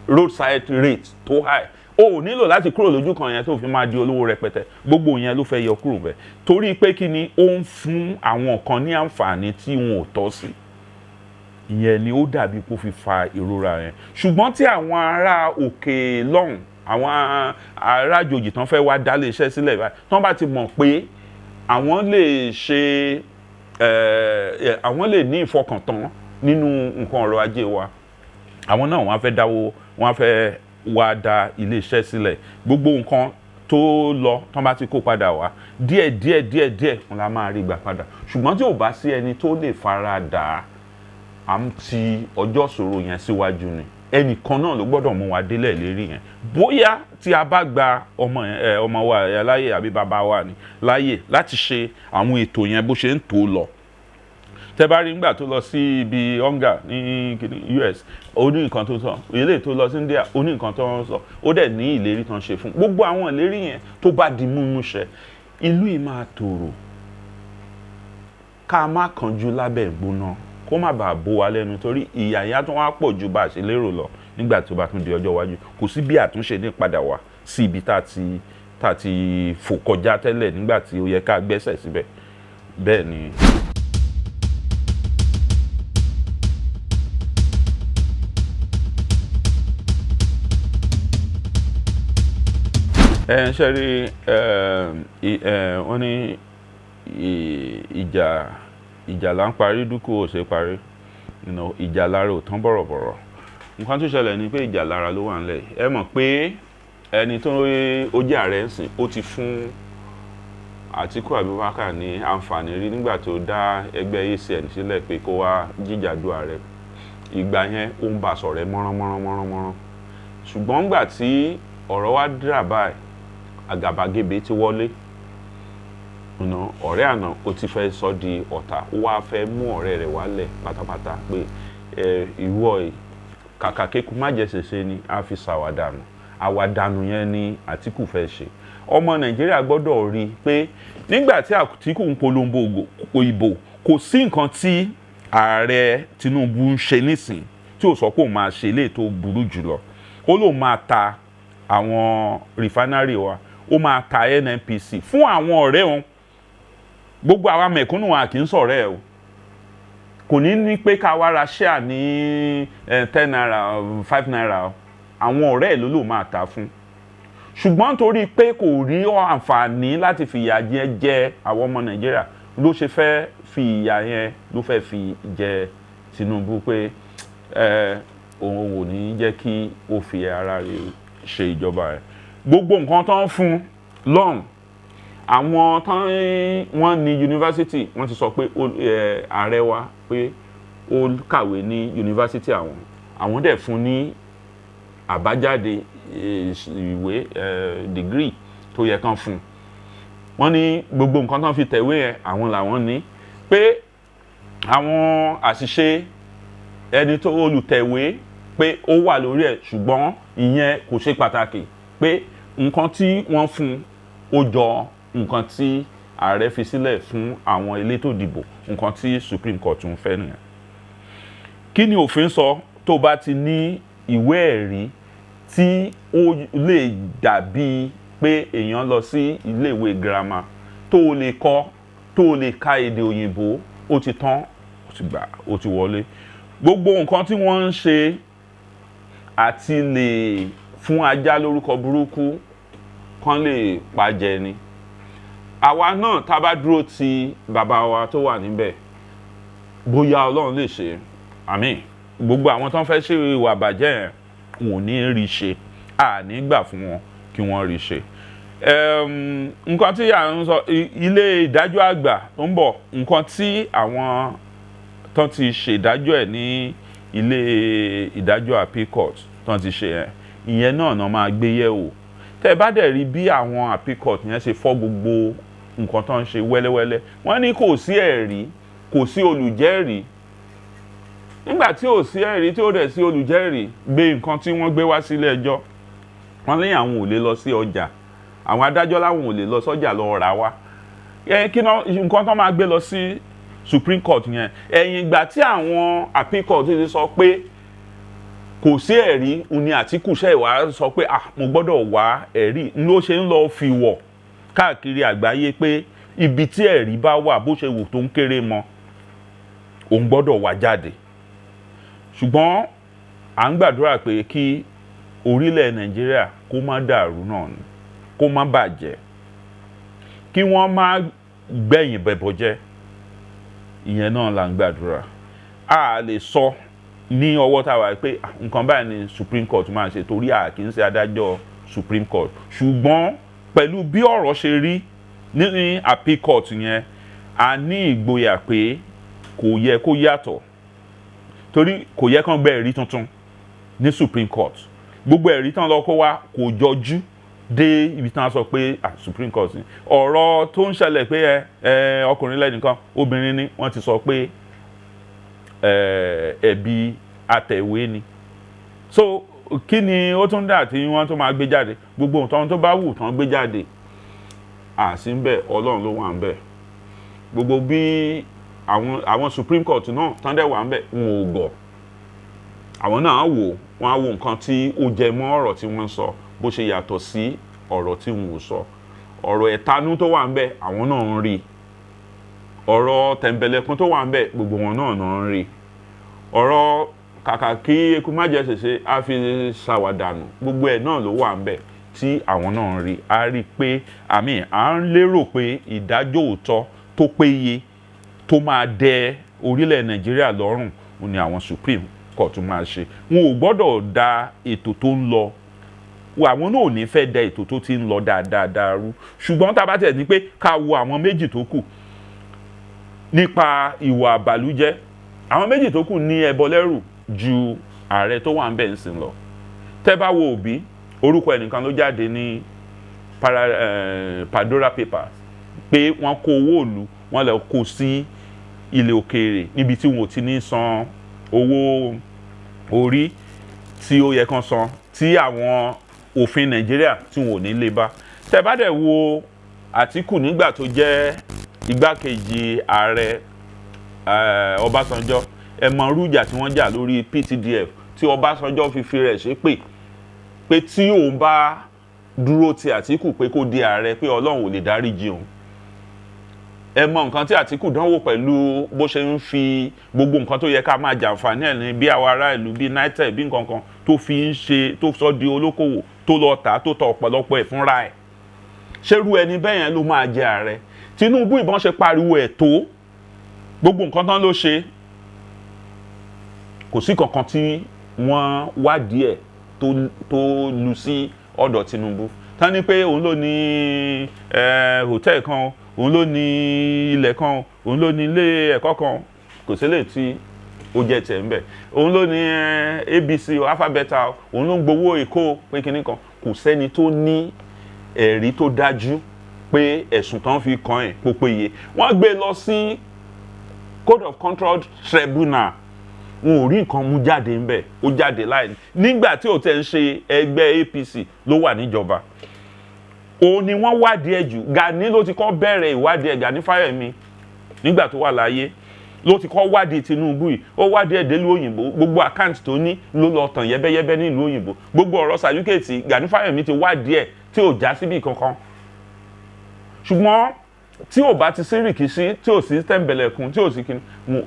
roadside rate tó high o ò nílò láti kúrò lójú kan yẹn tó fi máa di olówó rẹpẹtẹ gbogbo yẹn ló fẹ́ yọ kúrò bẹ́ẹ̀ torí pé kí ni ó ń fún àwọn kan ní àǹfààní tí wọn ò tọ́ sí ìyẹn ni ó dàbí kó fi fa ìrora yẹn ṣùgbọ́n tí àwọn ará òkè lọ́hùn àwọn ará àjòjì tán fẹ́ wá dálé iṣẹ́ sílẹ̀ báyìí tán bá ti mọ̀ pé àwọn lè ṣe àwọn lè ní ìfọkàntán nínú nǹkan ọrọ̀ ajé wa àwọn náà wọ́n á fẹ́ dáwó wọ́n á fẹ́ wá dá ilé iṣẹ́ sílẹ̀ gbogbo nǹkan tó lọ tán bá ti kó padà wá díẹ̀ wọn la máa rí gbà padà ṣùgbọ́n tí ò bá sí ẹni tó lè fara dà á à ń ti ọjọ́ ìṣòro yẹn síwájú ni ẹnìkan náà ló gbọ́dọ̀ mú wa délẹ̀ lérí yẹn bóyá tí a bá gba ọmọ wa láyè àbí bàbá wa ní láyè láti ṣe àwọn ètò yẹn bó ṣe ń tó lọ tẹ́ bá rí nígbà tó lọ sí ibi onga ní US ó ní nǹkan tó sọ ilé tó lọ sí India ó ní nǹkan tó sọ ó dẹ̀ ní ìlérí tán ṣe fún gbogbo àwọn ìlérí yẹn tó bá di múmúṣẹ ìlú yìí máa tòrò ká má kánjú lábẹ́ ìgbóná kó má bàa bó wa lẹ́nu torí ìyà yẹn tó wá pọ̀ ju bá a ṣe lérò lọ nígbà tó bá tún di ọjọ́ iwájú kò sí bí àtúnṣe ní padà wá sí ibi tá a ti fò kọjá tẹ́lẹ̀ nígbà tí ó yẹ ká gbẹ́sẹ̀ síbẹ̀ bẹ́ẹ̀ ni. ṣe rí wọ́n ní ìjà là ń parí dúkú ò ṣe parí ìjà lára ò tán bọ̀rọ̀bọ̀rọ̀ nǹkan tó ṣẹlẹ̀ ni pé ìjà lára ló wà nílẹ̀ ẹ mọ̀ pé ẹni tó ó jẹ́ ààrẹ ń sìn ó ti fún Àtíkù Abubakar ní àǹfààní rí nígbà tó dá ẹgbẹ́ ACN sílẹ̀ pé kó wá jíjàdù ààrẹ ìgbà yẹn ó ń bá sọ̀rẹ́ mọ́rán ṣùgbọ́n nígbà tí ọ̀rọ̀ wá dà báyìí àgàbàgebè ti wọlé ọ̀rẹ́ àná ó ti fẹ́ sọ di ọ̀tá ó wá fẹ́ mú ọ̀rẹ́ rẹ̀ wálẹ̀ pátápátá pé ìwọ kàkà kéku má jẹ́ ṣèṣe ni a fi ṣàwàdànù àwàdànù yẹn ni Àtíkù fẹ́ ṣe ọmọ Nàìjíríà gbọ́dọ̀ rí i pé nígbà tí Àtíkù ń polongo ìbò kò sí nǹkan tí ààrẹ Tinubu ń ṣe nísìn tí ò sọ pé òun máa ṣe eléyìí tó burú jùlọ ó lóun máa ta àwọn rìfánárì wa ó máa ta NNPC fún àwọn ọ̀rẹ́ wọn gbogbo àwa mẹ̀kúnnù wa kì í sọ̀rẹ́ o kò ní pé ká wá ra ṣíà ní 10 naira 5 naira àwọn ọ̀rẹ́ ẹ̀ ló máa ta fún ṣùgbọ́n torí pé kò rí àǹfààní láti fi ìyà jẹ àwọn ọmọ Nàìjíríà ló ṣe fẹ́ fi ìyà yẹn ló fẹ́ fi jẹ Tinubu pé òun ò ní jẹ́ kí ó fi ara rẹ̀ ṣe ìjọba rẹ̀ gbogbo nǹkan tó ń fún lọ́hùn àwọn tán wọ́n ní yunifásitì wọ́n ti sọ pé ààrẹ wa pé ó kàwé ní yunifásitì àwọn dẹ̀ fún ní àbájáde ìwé dìgírì tó yẹ kán fún wọ́n ní gbogbo nǹkan tán fi tẹ̀wé yẹn àwọn làwọn ní pé àwọn àṣìṣe ẹni tó olùtẹ̀wé pé ó wà lórí ẹ̀ ṣùgbọ́n ìyẹn kò ṣe pàtàkì pé nǹkan tí wọ́n fún ó jọ nǹkan tí ààrẹ fi sílẹ̀ fún àwọn elétò ìdìbò nǹkan tí Supreme Court ń fẹ́ nìyẹn. Kí ni òfin sọ tó bá ti ní ìwé ẹ̀rí tí ó lè dàbí pé èèyàn lọ sí iléèwé girama tó lè kọ́ tó lè ka èdè òyìnbó ó ti tán ó ti gbà ó ti wọlé gbogbo nǹkan tí wọ́n ń ṣe àti lè fún ajá lórúkọ burúkú kán lè pàjẹ́ ni àwa náà tá bá dúró ti bàbá wa tó wà níbẹ̀ bóyá Ọlọ́run lè ṣe àmín gbogbo àwọn tó ń fẹ́ ṣe ìwà àbàjẹ́ yẹn wọn ò ní rí ṣe àní gbà fún wọn kí wọ́n rí ṣe. Nǹkan tí à ń sọ ilé ìdájọ́ àgbà tó ń bọ̀ nǹkan tí àwọn tó ti ṣèdájọ́ ẹ̀ ní ilé ìdájọ́ appeal court tó ti ṣe yẹn ìyẹn náà máa gbé yẹ̀ wò. Tẹ́ bá dẹ̀ rí bí àwọn appeal court yẹn ṣe fọ́ gbogbo nǹkan tó ń ṣe wẹ́lẹ́wẹ́lẹ́ wọ́n ní kò sí ẹ̀rí kò sí olùjẹ́rìí nígbà tí ò sí ẹ̀rí tí ó dẹ̀ sí olùjẹ́rìí gbé nǹkan tí wọ́n gbé wá sílé ẹjọ́ wọ́n ní àwọn ò lè lọ sí ọjà àwọn adájọ́ láwọn ò lè lọ sọ́jà lọ rà wá kí nǹkan tó máa gbé lọ sí Supreme Court yẹn ẹ̀yìn ìgbà tí àwọn appeal court ti sọ pé kò sí ẹ̀rí ní Àtíkù ṣe ìwà sọ pé mo gbọ́dọ̀ wá ẹ̀rí ló ṣe ń lọ fi wọ̀ káàkiri àgbáyé pé ibi tí ẹ̀rí bá wà bó ṣe wù tó ń kéré mọ́ òun gbọ́dọ̀ wá jáde ṣùgbọ́n à ń gbàdúrà pé kí orílẹ̀ Nàìjíríà kó má dàrú náà ni kó má bàjẹ́ kí wọ́n má gbẹ̀yìn bẹ̀bọ̀jẹ́ ìyẹn náà là ń gbàdúrà a lè sọ ní ọwọ́ tá a wà pé nǹkan báyìí ni Supreme Court máa ṣe torí a kì í ṣe adájọ́ Supreme Court ṣùgbọ́n pẹ̀lú bí ọ̀rọ̀ ṣe rí ní appeal court yẹn a ní ìgboyà pé kò yẹ kó yàtọ̀ torí kò yẹ kán gbé ẹ̀rí tuntun ní Supreme Court gbogbo ẹ̀rí tán lọ kó wá kò jọjú dé ibi tán sọ pé Supreme Court ni ọ̀rọ̀ tó ń ṣẹlẹ̀ pé ọkùnrin lẹ́nìkan obìnrin ni wọ́n ti sọ pé ẹ̀bi àtẹ̀wé ni so kí ni ó tún dà tí wọ́n tó máa gbé jáde gbogbo nǹkan tó bá wù tán gbé jáde àsí ń bẹ̀ Ọlọ́run ló wà ń bẹ̀ gbogbo bí àwọn Supreme Court náà tán dẹ̀ wà ń bẹ̀ wọn ò gọ̀ àwọn náà wọ́n á wo nǹkan tí ó jẹ mọ́ ọ̀rọ̀ tí wọ́n sọ bó ṣe yàtọ̀ sí ọ̀rọ̀ tí wọn ò sọ ọ̀rọ̀ ẹ̀tanú tó wà ń bẹ̀ àwọn náà ń rí ọ̀rọ̀ tẹ̀m̀bẹ̀lẹ̀kun tó wà ń bẹ̀ gbogbo wọn náà ń rí ọ̀rọ̀ kàkà kí eku má jẹ ṣèṣe á fi ṣàwàdànù gbogbo ẹ̀ náà ló wà ń bẹ̀ tí àwọn náà ń rí a rí pé à ń lérò pé ìdájọ́ òótọ́ tó péye tó máa dẹ orílẹ̀ Nàìjíríà lọ́rùn ni àwọn Supreme Court máa ṣe wọn ò gbọ́dọ̀ da ètò tó ń lọ àwọn náà ò ní fẹ́ da ètò tó ti ń lọ dáadáa rú ṣùgbọ́n tá a bá tẹ̀ ní pé ká wo àwọn méjì tó kù nípa ìwà àbàlújẹ́ àwọn méjì tó kù ní ẹbọ lẹ́rù ju ààrẹ tó wà ń bẹ̀ ń sìn lọ tẹ́ bá wo Òbí orúkọ ẹnìkan ló jáde ní Pandora Papers pé wọ́n kó owó ìlú wọ́n lọ kó sí ilẹ̀ òkèèrè níbi tí wọn ò ti ní san owó orí tí ó yẹ kán san tí àwọn òfin Nàìjíríà tí wọn ò ní lè bá tẹ́ bá dẹ̀ wo Àtíkù nígbà tó jẹ́ igbákejì ààrẹ Ọbásanjọ́ ẹ mọ rújà tí wọ́n jà lórí PTDF tí Ọbásanjọ́ fi rẹ̀ ṣépè pé tí òun bá dúró ti Àtíkù pé kó di ààrẹ pé Ọlọ́run ò lè dáríjì òun ẹ mọ nǹkan tí Àtíkù dánwò pẹ̀lú bó ṣe ń fi gbogbo nǹkan tó yẹ ká máa jàǹfààní ẹ̀ ní bí àwọn ará ìlú bí nitel bí nǹkan kan tó fi ń ṣe tó sọ di olókòwò tó lọ tà tó tọ ọ̀pọ̀lọpọ̀ ẹ̀ fúnra ẹ̀ ṣerú ẹni bẹ́ẹ̀ yẹn ló máa jẹ ààrẹ Tinubu ìbọn ṣe pariwo ẹ̀ tó gbogbo nǹkan tán ló ṣe kò sí kankan tí wọ́n wádìí ẹ̀ tó lu sí ọ̀dọ̀ Tinubu tán ní pé òun ló ní hòtẹ́ẹ̀lì kan òun ló ní ilẹ̀ kan òun ló ní ilé ẹ̀kọ́ kan kò sílẹ̀ tí ó jẹ́ tẹ̀ ń bẹ̀ òun ló ní ABC alphabet òun ló ń gbowó Èkó pé kinní kan kò sẹ́ni tó ní ẹ̀rí tó dájú pé ẹ̀sùn tán fi kàn ẹ̀ kó péye wọ́n gbé lọ sí Code of Conduct Tribunal wọn ò rí nǹkan mú jáde ń bẹ̀ ó jáde láì nígbà tí ó tẹ̀ ń ṣe ẹgbẹ́ APC ló wà níjọba òun ni wọ́n wádìí ẹ̀ jù Gani ló ti kọ́ bẹ̀rẹ̀ ìwádìí ẹ̀ Gani Fáyẹ̀mí nígbà tó wà láyé ló ti kọ́ wádìí Tinubu yìí ó wádìí ẹ̀ délùú òyìnbó gbogbo àkáǹtì tó ní ló lọ tàn yẹ́bẹ́yẹ́bẹ́ nílùú òyìnbó gbogbo ọ̀rọ̀ sàdúkèétì Gani Fáyẹ̀mí ti wádìí ẹ̀ tí ò já síbì kankan ṣùgbọ́n tí ò bá ti sí rìkíṣí tí ò sí tẹ̀m̀bẹ̀lẹ̀kun tí ò sí kíni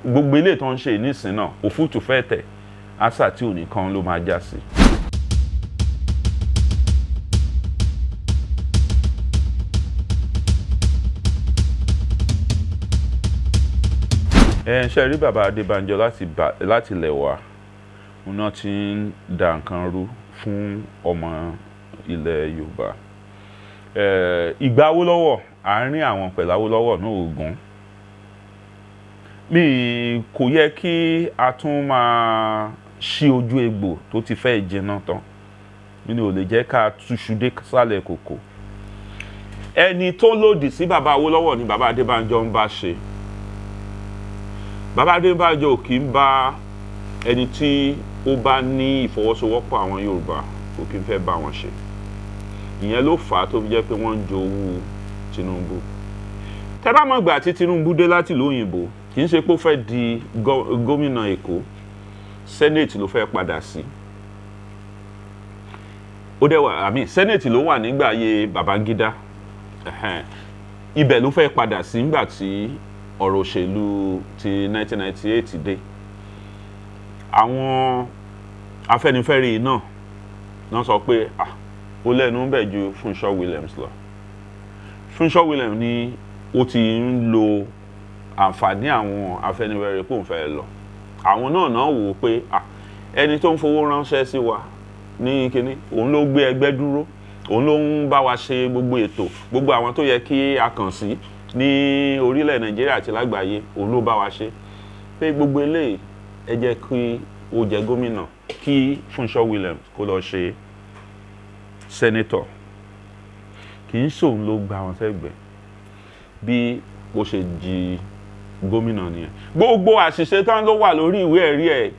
gbogbo ilé tó ń ṣe nísìn náà òfútù fẹ́ tẹ̀ àṣà tí ò ní kan ló máa já sí. ṣe rí bàbá Adebanjo láti ilẹ̀ wa òun náà ti ń da nǹkan rú fún ọmọ ilẹ̀ Yorùbá. Ìgbà Awólọ́wọ̀ àárín àwọn pẹ̀lú Awólọ́wọ̀ náà ogun mi kò yẹ kí a tún máa ṣí ojú egbò tó ti fẹ́ jiná tán mi ò lè jẹ́ ká túṣu dé sálẹ̀ kòkò. Ẹni tó lòdì sí bàbá Awólọ́wọ̀ ni bàbá Adebanjo ń bá ṣe. Bàbá Adebanjo kì í bá ẹni tí ó bá ní ìfọwọ́sowọ́pọ̀ àwọn Yorùbá kò kí n fẹ́ bá wọn ṣe. Ìyẹn ló fà á tó fi jẹ́ pé wọ́n ń jowú Tinubu. Tẹ́ bá mọ̀ gbà tí Tinubu dé láti ìlú òyìnbó kì í ṣe pé ó fẹ́ di gómìnà Èkó, Senate ló fẹ́ padà sí. Ó dẹ̀ wà Senate ló wà nígbà ayé Babangida. Ibẹ̀ ló fẹ́ padà sí nígbà tí ọ̀rọ̀ òṣèlú ti 1998 dé. Àwọn Afẹ́nifẹ́re náà sọ pé ó lẹ́nu ń bẹ̀ ju Funsho Williams lọ. Funsho Williams ni ó ti ń lo àǹfààní àwọn Afẹ́nifẹ́re kó ń fẹ́ lọ. Àwọn náà wò ó pé ẹni tó ń fowó ránṣẹ́ sí wa ní kíní òun ló gbé ẹgbẹ́ dúró, òun ló ń bá wa ṣe gbogbo ètò, gbogbo àwọn tó yẹ kí a kàn sí ní orílẹ̀ Nàìjíríà àti lágbàáyé òun ló bá wa ṣe. Pé gbogbo eléyìí ẹ jẹ́ kí ó jẹ gómìnà kí Funsho Williams kó lọ ṣe sẹ́nétọ̀. Kì í ṣòun ló gba wọn sẹ́gbẹ̀ẹ́ bí ó ṣe di gómìnà nìyẹn. Gbogbo àṣìṣe tán ló wà lórí ìwé ẹ̀rí ẹ̀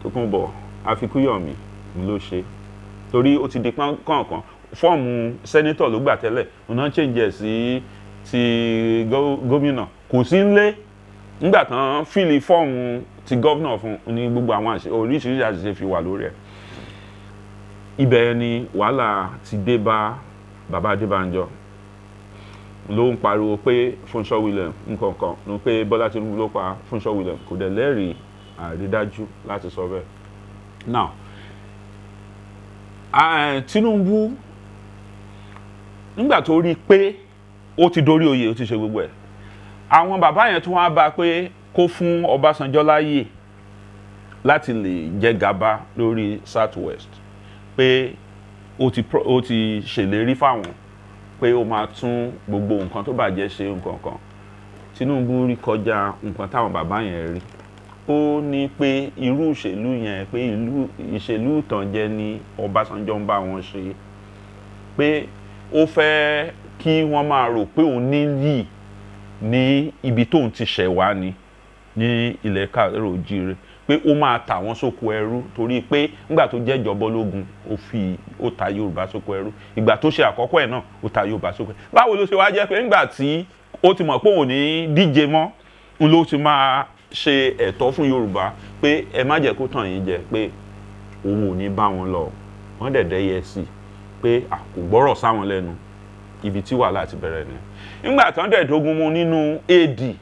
Tókunbọ̀ Afikúyọ̀mí ló ṣe torí ó ti di kọ̀ọ̀kan fọ́ọ̀mù sẹ́nétọ̀ ló gbà tẹ́lẹ̀ òun náà change ẹ̀ sí ti gómìnà kò sí nílé nígbà tán fìlì fọ́ọ̀mù ti gómìnà fún ní gbogbo àwọn oríṣiríṣi àṣìṣe fi wà lórí ẹ̀. Ibẹ̀ ni wàhálà ti dé bá bàbá Adebanjo ló ń pariwo pé Funsho Williams nǹkankan ló pé Bọ́lá Tinubu ló pa Funsho Williams kò dẹ̀ lẹ́rìí àrídájú láti sọ bẹ́ẹ̀. Now Tinubu nígbà tó rí i pé ó ti dórí oyè ó ti ṣe gbogbo ẹ̀ àwọn bàbá yẹn tún wá bá pé kó fún Ọbásanjọ́ láyè láti lè jẹ gàba lórí South West pé ó ti ṣèlérí fáwọn pé ó máa tún gbogbo nǹkan tó bàjẹ́ ṣe nǹkan kan. Tinubu rí kọjá nǹkan táwọn bàbá yẹn rí. Ó ní pé irú ìṣèlú yẹn pé ìṣèlú ìtànjẹ ni Ọbásanjọ́ ń bá wọn ṣe. Pé ó fẹ́ kí wọ́n máa rò pé òun níyì ní ibi tóun ti ṣẹ̀ wá ni ní ilẹ̀ Káàárọ̀-o-jíire pé ó máa tà wọ́n sóko ẹrú torí pé nígbà tó jẹ́ ìjọba ológun ó ta Yorùbá sóko ẹrú ìgbà tó ṣe àkọ́kọ́ ẹ̀ náà ó ta Yorùbá sóko ẹrú. Báwo ló ṣe wá jẹ́ pé nígbà tí ó ti mọ̀ pé òun ní díje mọ́ ń ló ti máa ṣe ẹ̀tọ́ fún Yorùbá pé ẹ má jẹ́ kó tàn yín jẹ pé òun ò ní bá wọn lọ wọ́n dẹ̀dẹ̀ yẹ sí pé kò gbọ́rọ̀ sáwọn lẹ́nu ibi tí wàhálà ti bẹ̀rẹ̀ ni. Nígbà tán dẹ̀ dógún mú nínú AD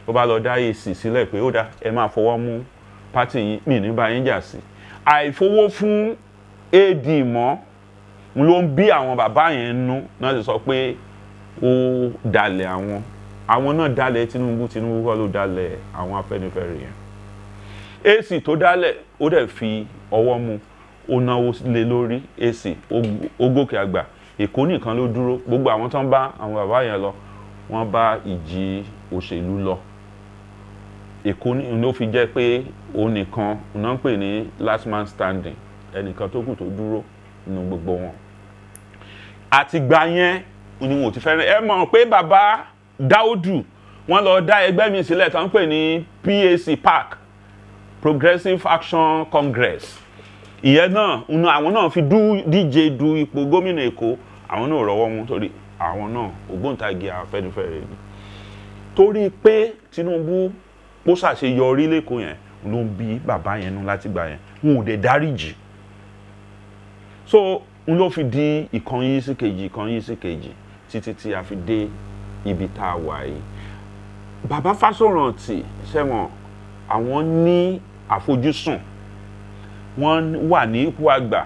ó bá lọ dá AC sílẹ̀ pé ó dá ẹ máa fọwọ́ mú pátì yín mí ní bá yín jà sí. Àìfowó fún AD mọ́ ló ń bí àwọn bàbá yẹn nú náà ti sọ pé ó dalẹ̀ àwọn náà dalẹ̀ Tinubu kọ́ ló dalẹ̀ àwọn Afẹ́nifẹ́re yẹn. AC tó dálẹ̀ ó dẹ̀ fi ọwọ́ mú ó náwó lé lórí AC ó gòkè àgbà Èkó nìkan ló dúró gbogbo àwọn tán bá àwọn bàbá yẹn lọ wọ́n bá ìjì òṣèlú lọ. Èkó ló fi jẹ́ pé òun nìkan náà ń pè ní last man standing ẹnìkan tó kù tó dúró nínú gbogbo wọn. Àtìgbà yẹn ni wọn ò ti fẹ́ràn ẹ mọ̀ pé bàbá Dáúdù wọ́n lọ dá ẹgbẹ́ mi sílẹ̀ tó ń pè ní PAC Progressive Action Congress. Ìyẹn náà àwọn náà fi díje du ipò gómìnà Èkó àwọn náà rọ́wọ́ mú torí àwọn náà ògbóǹtagì Afẹ́nifẹ́re ni. Torí pé Tinubu ó ṣàṣeyọrí lẹ́kọ̀ọ́ yẹn ló ń bí bàbá yẹn nú láti gbà yẹn wọn ò dẹ̀ dáríjì. So n ló fi di ìkan yí sí kejì títí tí a fi dé ibi tá a wà yìí. Bàbá Fáṣọ̀rántì ṣẹ́wọ̀n àwọn ní àfojúsùn wọ́n wà ní ipò àgbà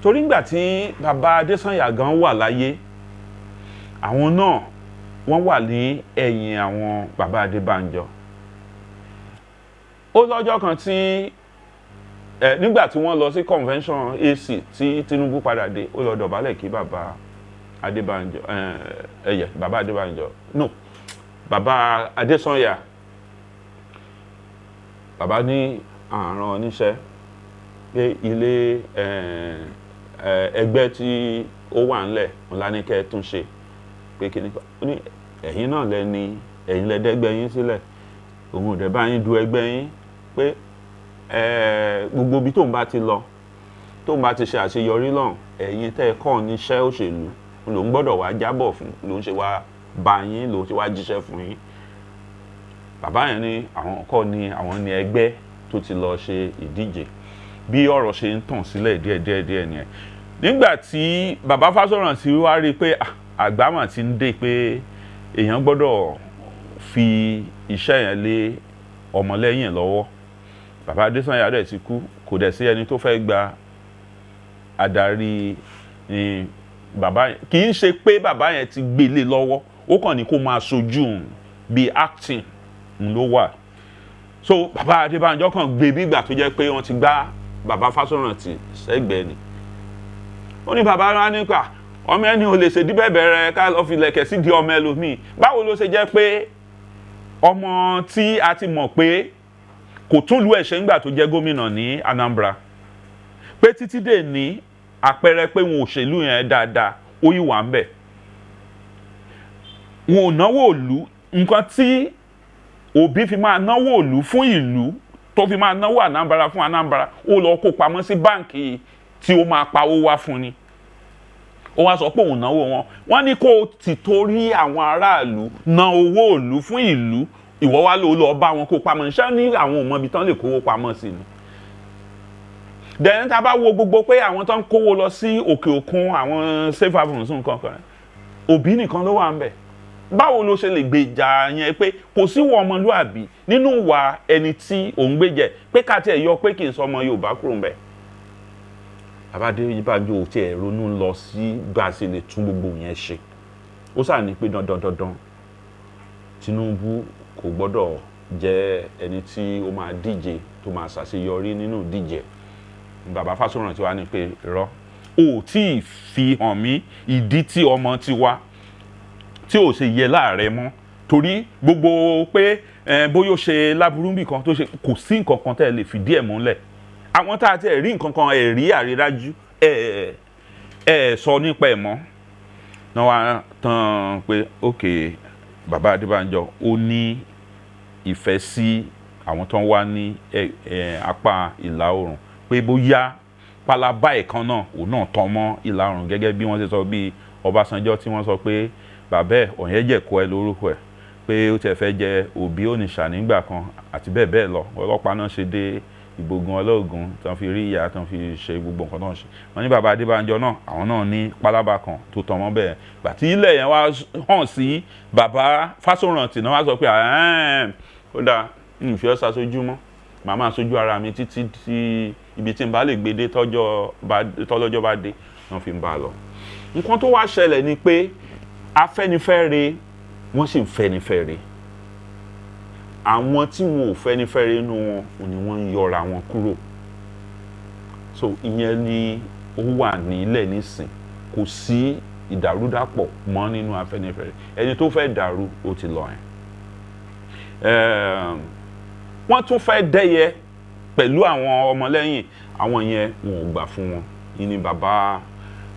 torí nígbà tí bàbá Adésànyà gan wà láyé àwọn náà wọ́n wà ní ẹ̀yìn àwọn bàbá Adébánjọ ó lọ́jọ́ kan tí nígbà tí wọ́n lọ sí convention AC tí Tinubu padà dé ó lọ dọ̀bálẹ̀ kí bàbá Adebanjo bàbá Adebanjo no bàbá Adesanya bàbá ní àrùn oníṣẹ́ pé ilé ẹgbẹ́ tí ó wà ńlẹ̀ ńláníkẹ́ tún ṣe pé kí ni ẹ̀yin náà lẹ́ni ẹ̀yin lẹ́dẹ́gbẹ́ yín sílẹ̀ òun ò dẹ̀ bá yín du ẹgbẹ́ yín pé gbogbo ibi tóun bá ti lọ tóun bá ti ṣe àṣeyọrí lọ́hùn ẹ̀yin tẹ́ ẹ kọ́ níṣẹ́ òṣèlú lòun gbọ́dọ̀ wá jábọ̀ fún lòun ṣe wá bá yín lòun ṣe wá jíṣẹ́ fún yín. Bàbá yẹn ní àwọn kọ́ ni àwọn ní ẹgbẹ́ tó ti lọ ṣe ìdíje bí ọ̀rọ̀ ṣe ń tàn sílẹ̀ díẹ̀ nìyẹn. Nígbà tí bàbá Fáṣọ̀rántì wá rí i pé àgbámọ̀ ti ń dé pé èèyàn gbọ́dọ̀ fi iṣẹ́ yẹn lé ọmọlẹ́yìn lọ́wọ́. Bàbá Adesanya dẹ̀ ti kú kò dẹ̀ sí ẹni tó fẹ́ gba adarí ni bàbá yẹn kì í ṣe pé bàbá yẹn ti gbélé lọ́wọ́ ó kàn ní kó máa ṣojú òun bíi acting ló wà. So bàbá Adebanjo kàn gbé bí ìgbà tó jẹ́ pé wọ́n ti gbá bàbá Fáṣọ̀rántì sẹ́gbẹ̀ẹ́ ni. Ó ní bàbá rán nípa ọmọ ẹni ò lè ṣe díbẹ̀ bẹ̀rẹ̀ ká lọ́ọ́ fi lẹ̀kẹ̀ sí di ọmọ ẹlòmíì. Báwo ló ṣe jẹ́ pé ọmọ tí a ti mọ̀ pé kò tún lu ẹ̀ṣẹ̀ ńgbà tó jẹ́ gómìnà ní Anambra pé títí dè ní àpẹẹrẹ pé wọn ò ṣèlú yẹn dáadáa ó yìí wà ń bẹ̀. Wọn ò náwó ìlú nǹkan tí Òbí fi máa náwó ìlú fún ìlú tó fi máa náwó Anambra fún Anambra ó lọ kó pamọ́ sí báǹkì tí ó máa pawó wá fún ni. Ó wá sọ pé òun náwó wọ́n ní kó ti torí àwọn aráàlú ná owó ìlú fún ìlú ìwọ wá lọ bá wọn kó pamọ́ ṣé ní àwọn ò mọ ibi tán lè kówó pamọ́ sí ni. Dẹ̀yìn tá a bá wo gbogbo pé àwọn tán kówó lọ sí òkè òkun àwọn safe havens nǹkan kan Òbí nìkan ló wà ń bẹ̀. Báwo ló ṣe lè gbèjà yẹn pé kò sí wọ ọmọlúàbí nínú wa ẹni tí òun gbèjẹ pé ká tiẹ̀ yọ pé kì í sọ ọmọ Yorùbá kúrò ń bẹ̀. Bàbá Adébánjọ ò tiẹ̀ ronú lọ sí bá a ṣe lè tún gbogbo yẹn ṣe. Ó sà ní pé dandan Tinubu kò gbọ́dọ̀ jẹ́ ẹni tí ó máa díje tó máa ṣàṣeyọrí nínú díje. Bàbá Fáṣọ̀rántì wá ní pé irọ́ ò tí ì fi hàn mí ìdí tí ọmọ ti wá tí ò ṣe yẹ láàrẹ mọ́ torí gbogbo pé bóyá ó ṣe láburú bì kan tó ṣe kò sí nǹkan kan tẹ́ ẹ lè fìdí ẹ̀ múlẹ̀. Àwọn tá a ti rí nǹkan kan ẹ̀rí àrídájú sọ nípa ẹ̀ mọ́ náà wá tán pé ok bàbá Adébánjọ ó ní ìfẹ́ sí àwọn tó ń wá ní apá ìlà oòrùn pé bóyá pálábá ẹ̀kan náà òun náà tán mọ́ ìlà oòrùn gẹ́gẹ́ bí wọ́n ṣe sọ bí Ọbásanjọ́ tí wọ́n sọ pé bàbá ẹ̀ Ọ̀yẹ́jẹ̀kọ́ ẹ lórúkọ ẹ̀ pé ó tiẹ̀ fẹ́ jẹ Òbí Ònìṣà nígbà kan àti bẹ́ẹ̀ bẹ́ẹ̀ lọ ọlọ́pàá náà ṣe dé Ìgbògun Ọlọ́ògùn tán fi rí ìyá tán fi ṣe gbogbo nǹkan náà ṣe wọ́n ní bàbá Adébánjọ náà àwọn náà ní pálábá kan tó tàn mọ́ bẹ́ẹ̀ gbà tí ilẹ̀ yẹn wá hàn sí bàbá Fáṣọ̀rántì náà wá sọ pé ó dáa ìfẹ́ ṣaṣojú mọ́ màá máa ṣojú ara mi títí tí ibi tí n bá lè gbé dé tọ́lọ́jọ́ bá dé náà fi ń bá a lọ. Nǹkan tó wá ṣẹlẹ̀ ni pé Afẹ́nifẹ́re wọ́n sì ń fẹ́nifẹ́re àwọn tí wọn ò fẹ́nifẹ́re inú wọn ni wọ́n ń yọra wọn kúrò. So ìyẹn ni ó wà nílẹ̀ nísìn kò sí ìdàrúdàpọ̀ mọ́ nínú Afẹ́nifẹ́re ẹni tó fẹ́ dàrú ó ti lọ yẹn. Wọ́n tún fẹ́ dẹ́yẹ pẹ̀lú àwọn ọmọlẹ́yìn àwọn yẹn wọn ò gbà fún wọn ìní bàbá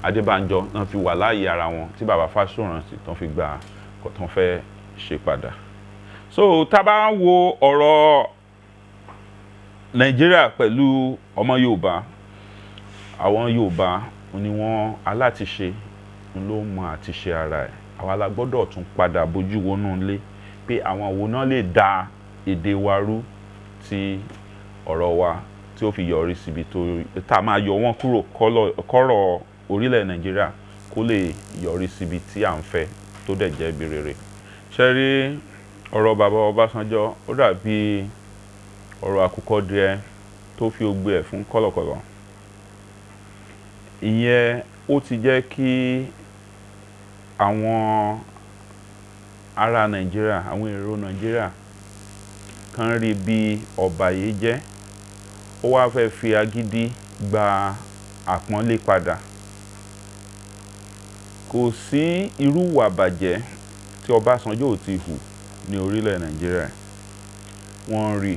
Adébánjọ náà fi wà láàyè ara wọn tí bàbá Fáṣọ̀rántì tán fi gba ọkọ̀ tán fẹ́ ṣe padà. So tá bá wo ọ̀rọ̀ Nàìjíríà pẹ̀lú ọmọ Yorùbá àwọn Yorùbá ni wọ́n alátiṣe ló mọ àtiṣe ara ẹ̀ àwa la gbọ́dọ̀ tún padà bójú wọnú ilé pé àwọn wo náà lè da èdè wa rú tí ọ̀rọ̀ wa tí ó fi yọrí síbi tó tá máa yọ wọ́n kúrò kọ́rọ̀ orílẹ̀ Nàìjíríà kó lè yọrí síbi tí à ń fẹ́ tó dẹ̀ jẹ́ ibi rere. Ṣé rí ọ̀rọ̀ bàbá Ọbásanjọ́ ó dàbí ọ̀rọ̀ àkùkọ díẹ̀ tó fi ogbe ẹ̀ fún kọ̀lọ̀kọ̀lọ̀. Ìyẹn ó ti jẹ́ kí àwọn ará Nàìjíríà àwọn èrò Nàìjíríà kan rí bí ọ̀bàyéjẹ́ ó wá fẹ́ fi agídí gba àpọ́nlé padà. Kò sí irú ìwà bàjẹ́ tí Ọbásanjọ́ ò ti hù ní orílẹ̀ Nàìjíríà. Wọ́n rí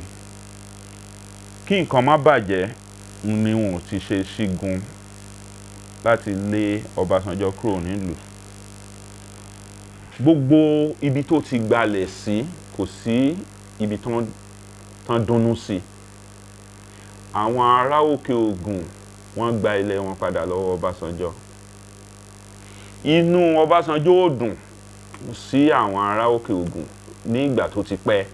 kí nǹkan má bàjẹ́ ni wọn ò ti ṣe sígun láti lé Ọbásanjọ́ kúrò nílùú. Gbogbo ibi tó ti gbalẹ̀ sí kò sí ibi tán dunnú sí. Àwọn ará Òkè Ògùn wọ́n gba ilẹ̀ wọn padà lọ́wọ́ Ọbásanjọ́. Inú Ọbásanjọ́ ò dùn sí àwọn ará Òkè Ògùn ní ìgbà tó ti pẹ́.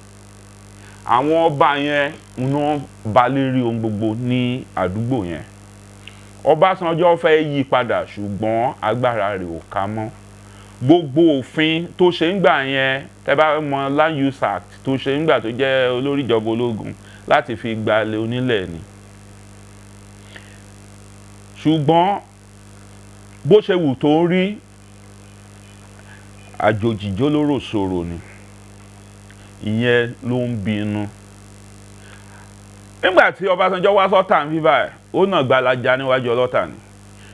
Àwọn ọba yẹn ń ba lérí ohun gbogbo ní àdúgbò yẹn. Ọbásanjọ́ fẹ́ yí padà ṣùgbọ́n agbára rẹ̀ ò ká mọ́. Gbogbo òfin tó ṣe ń gbà yẹn, tẹ́ bá mọ Land Use Act tó ṣe ń gbà tó jẹ́ olórí ìjọba ológun láti fi gbalẹ̀ onílẹ̀ ni. Ṣùgbọ́n bó ṣe wù tó rí, àjòjì jólórò ṣòro ni. Ìyẹn ló ń bínú. Nígbà tí Ọbásanjọ́ wá sọ́tà ń bí báyìí, ó nà gbalaja níwájú ọlọ́tà ni.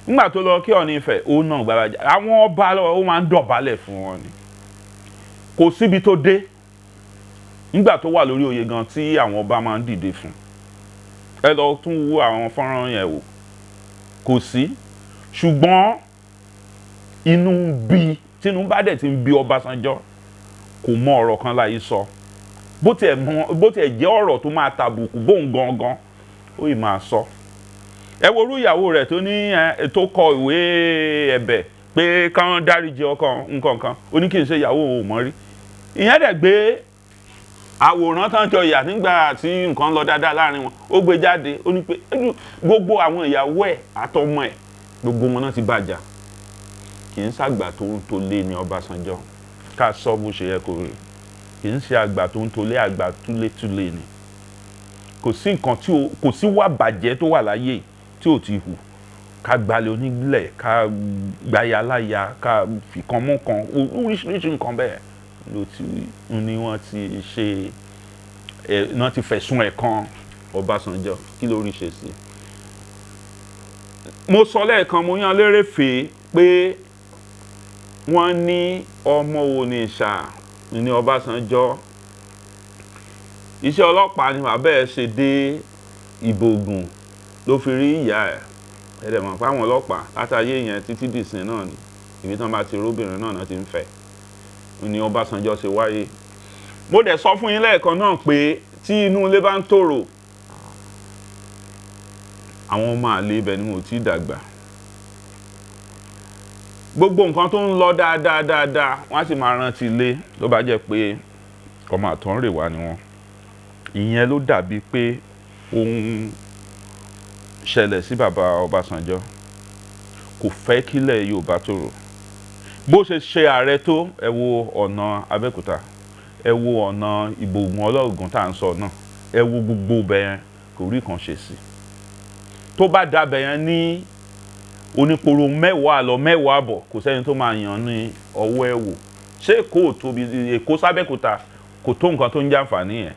Nígbà tó lọ kí Ọọ̀ni Ifẹ̀, ó nà gbalaja. Àwọn ọba ó máa ń dọ̀bálẹ̀ fún wọn ni. Kò síbi tó dé. Nígbà tó wà lórí oyè gan tí àwọn ọba máa ń dìde fún. Ẹ lọ tún wo àwọn fọ́nrán yẹn wò. Kò sí. Ṣùgbọ́n inú ń bí, tínú bá dẹ̀ ti ń bí Ọbásanjọ́, kò mọ ọ̀rọ̀ kan láyé sọ. Bó tiẹ̀ jẹ́ ọ̀rọ̀ tó máa tàbùkù bóun gangan, ó ì máa sọ. Ẹ wo irú ìyàwó rẹ̀ tó ní tó kọ ìwé ẹ̀bẹ̀ pé káwọn dáríjì ọkọ nǹkan kan, ó ní kì í ṣe ìyàwó òun mọ́ rí. Ìyẹn dẹ̀ gbé àwòrán tán jọ yà nígbà tí nǹkan lọ dáadáa láàrin wọn, ó gbé jáde, ó ní pé gbogbo àwọn ìyàwó ẹ̀ àtọmọ ẹ̀ gbogbo wọn náà ti bàjá. Kì í ṣàgbà tó ń tolé ní Ọbásanjọ́, ká sọ bó ṣe yẹ kó rí. Kì í ṣe àgbà tó ń tolé, àgbà túlétúlé ni. Kò sí nǹkan kò sí wà bàjẹ́ tó wà láyé tí ò ti hù. Ká gbalẹ̀ onílẹ̀, ká gbaya láya, ká fìkan mú kan, oríṣiríṣi nǹkan bẹ́ẹ̀ ni wọ́n ti ṣe náà ti fẹ̀sùn ẹ̀ kan Ọbásanjọ́. Kí ló rí ṣe sí? Mo sọ lẹ́ẹ̀kan, mo yán lérèfé pé wọ́n ní ọmọ onìṣà ní Ọbásanjọ́. Iṣẹ́ ọlọ́pàá ni bàbá ẹ̀ ṣe dé Ìbògùn ló fi rí ìyá ẹ̀. Ẹ dẹ̀ mọ̀ pé àwọn ọlọ́pàá látàyé yẹn títí dìsìn náà ni ibi tán bá ti róbìnrin náà ti ń fẹ́. Ní Ọbásanjọ́ ṣe wáyé. Mo dẹ̀ sọ fún yín lẹ́ẹ̀kan náà pé tí inú ilé bá ń tòrò, àwọn ọmọ àlè ibẹ̀ ni mo ti dàgbà. Gbogbo nǹkan tó ń lọ dáadáa wọ́n á sì máa rántí ilé ló bá jẹ́ pé ọmọ àtọ̀húnrè wá ni wọ́n. Ìyẹn ló dàbí pé ohun ṣẹlẹ̀ sí bàbá Ọbásanjọ́. Kò fẹ́ kílẹ̀ Yorùbá tòrò. Bó ṣe ṣe ààrẹ tó, ẹ wo ọ̀nà Abẹ́òkúta, ẹ wo ọ̀nà Ìbògùn Ọlọ́ògùn tá à ń sọ náà, ẹ wo gbogbo bẹ̀yẹn kò rí kan ṣe sí. Tó bá da bẹ̀yẹn ní oníporo mẹ́wàá lọ mẹ́wàá bọ̀, kò sẹ́ni tó máa yàn ní ọwọ́ ẹ̀ wò. Ṣé Èkó tóbi, Èkó sábẹ́kúta kò tó nǹkan tó ń jẹ àǹfààní yẹn?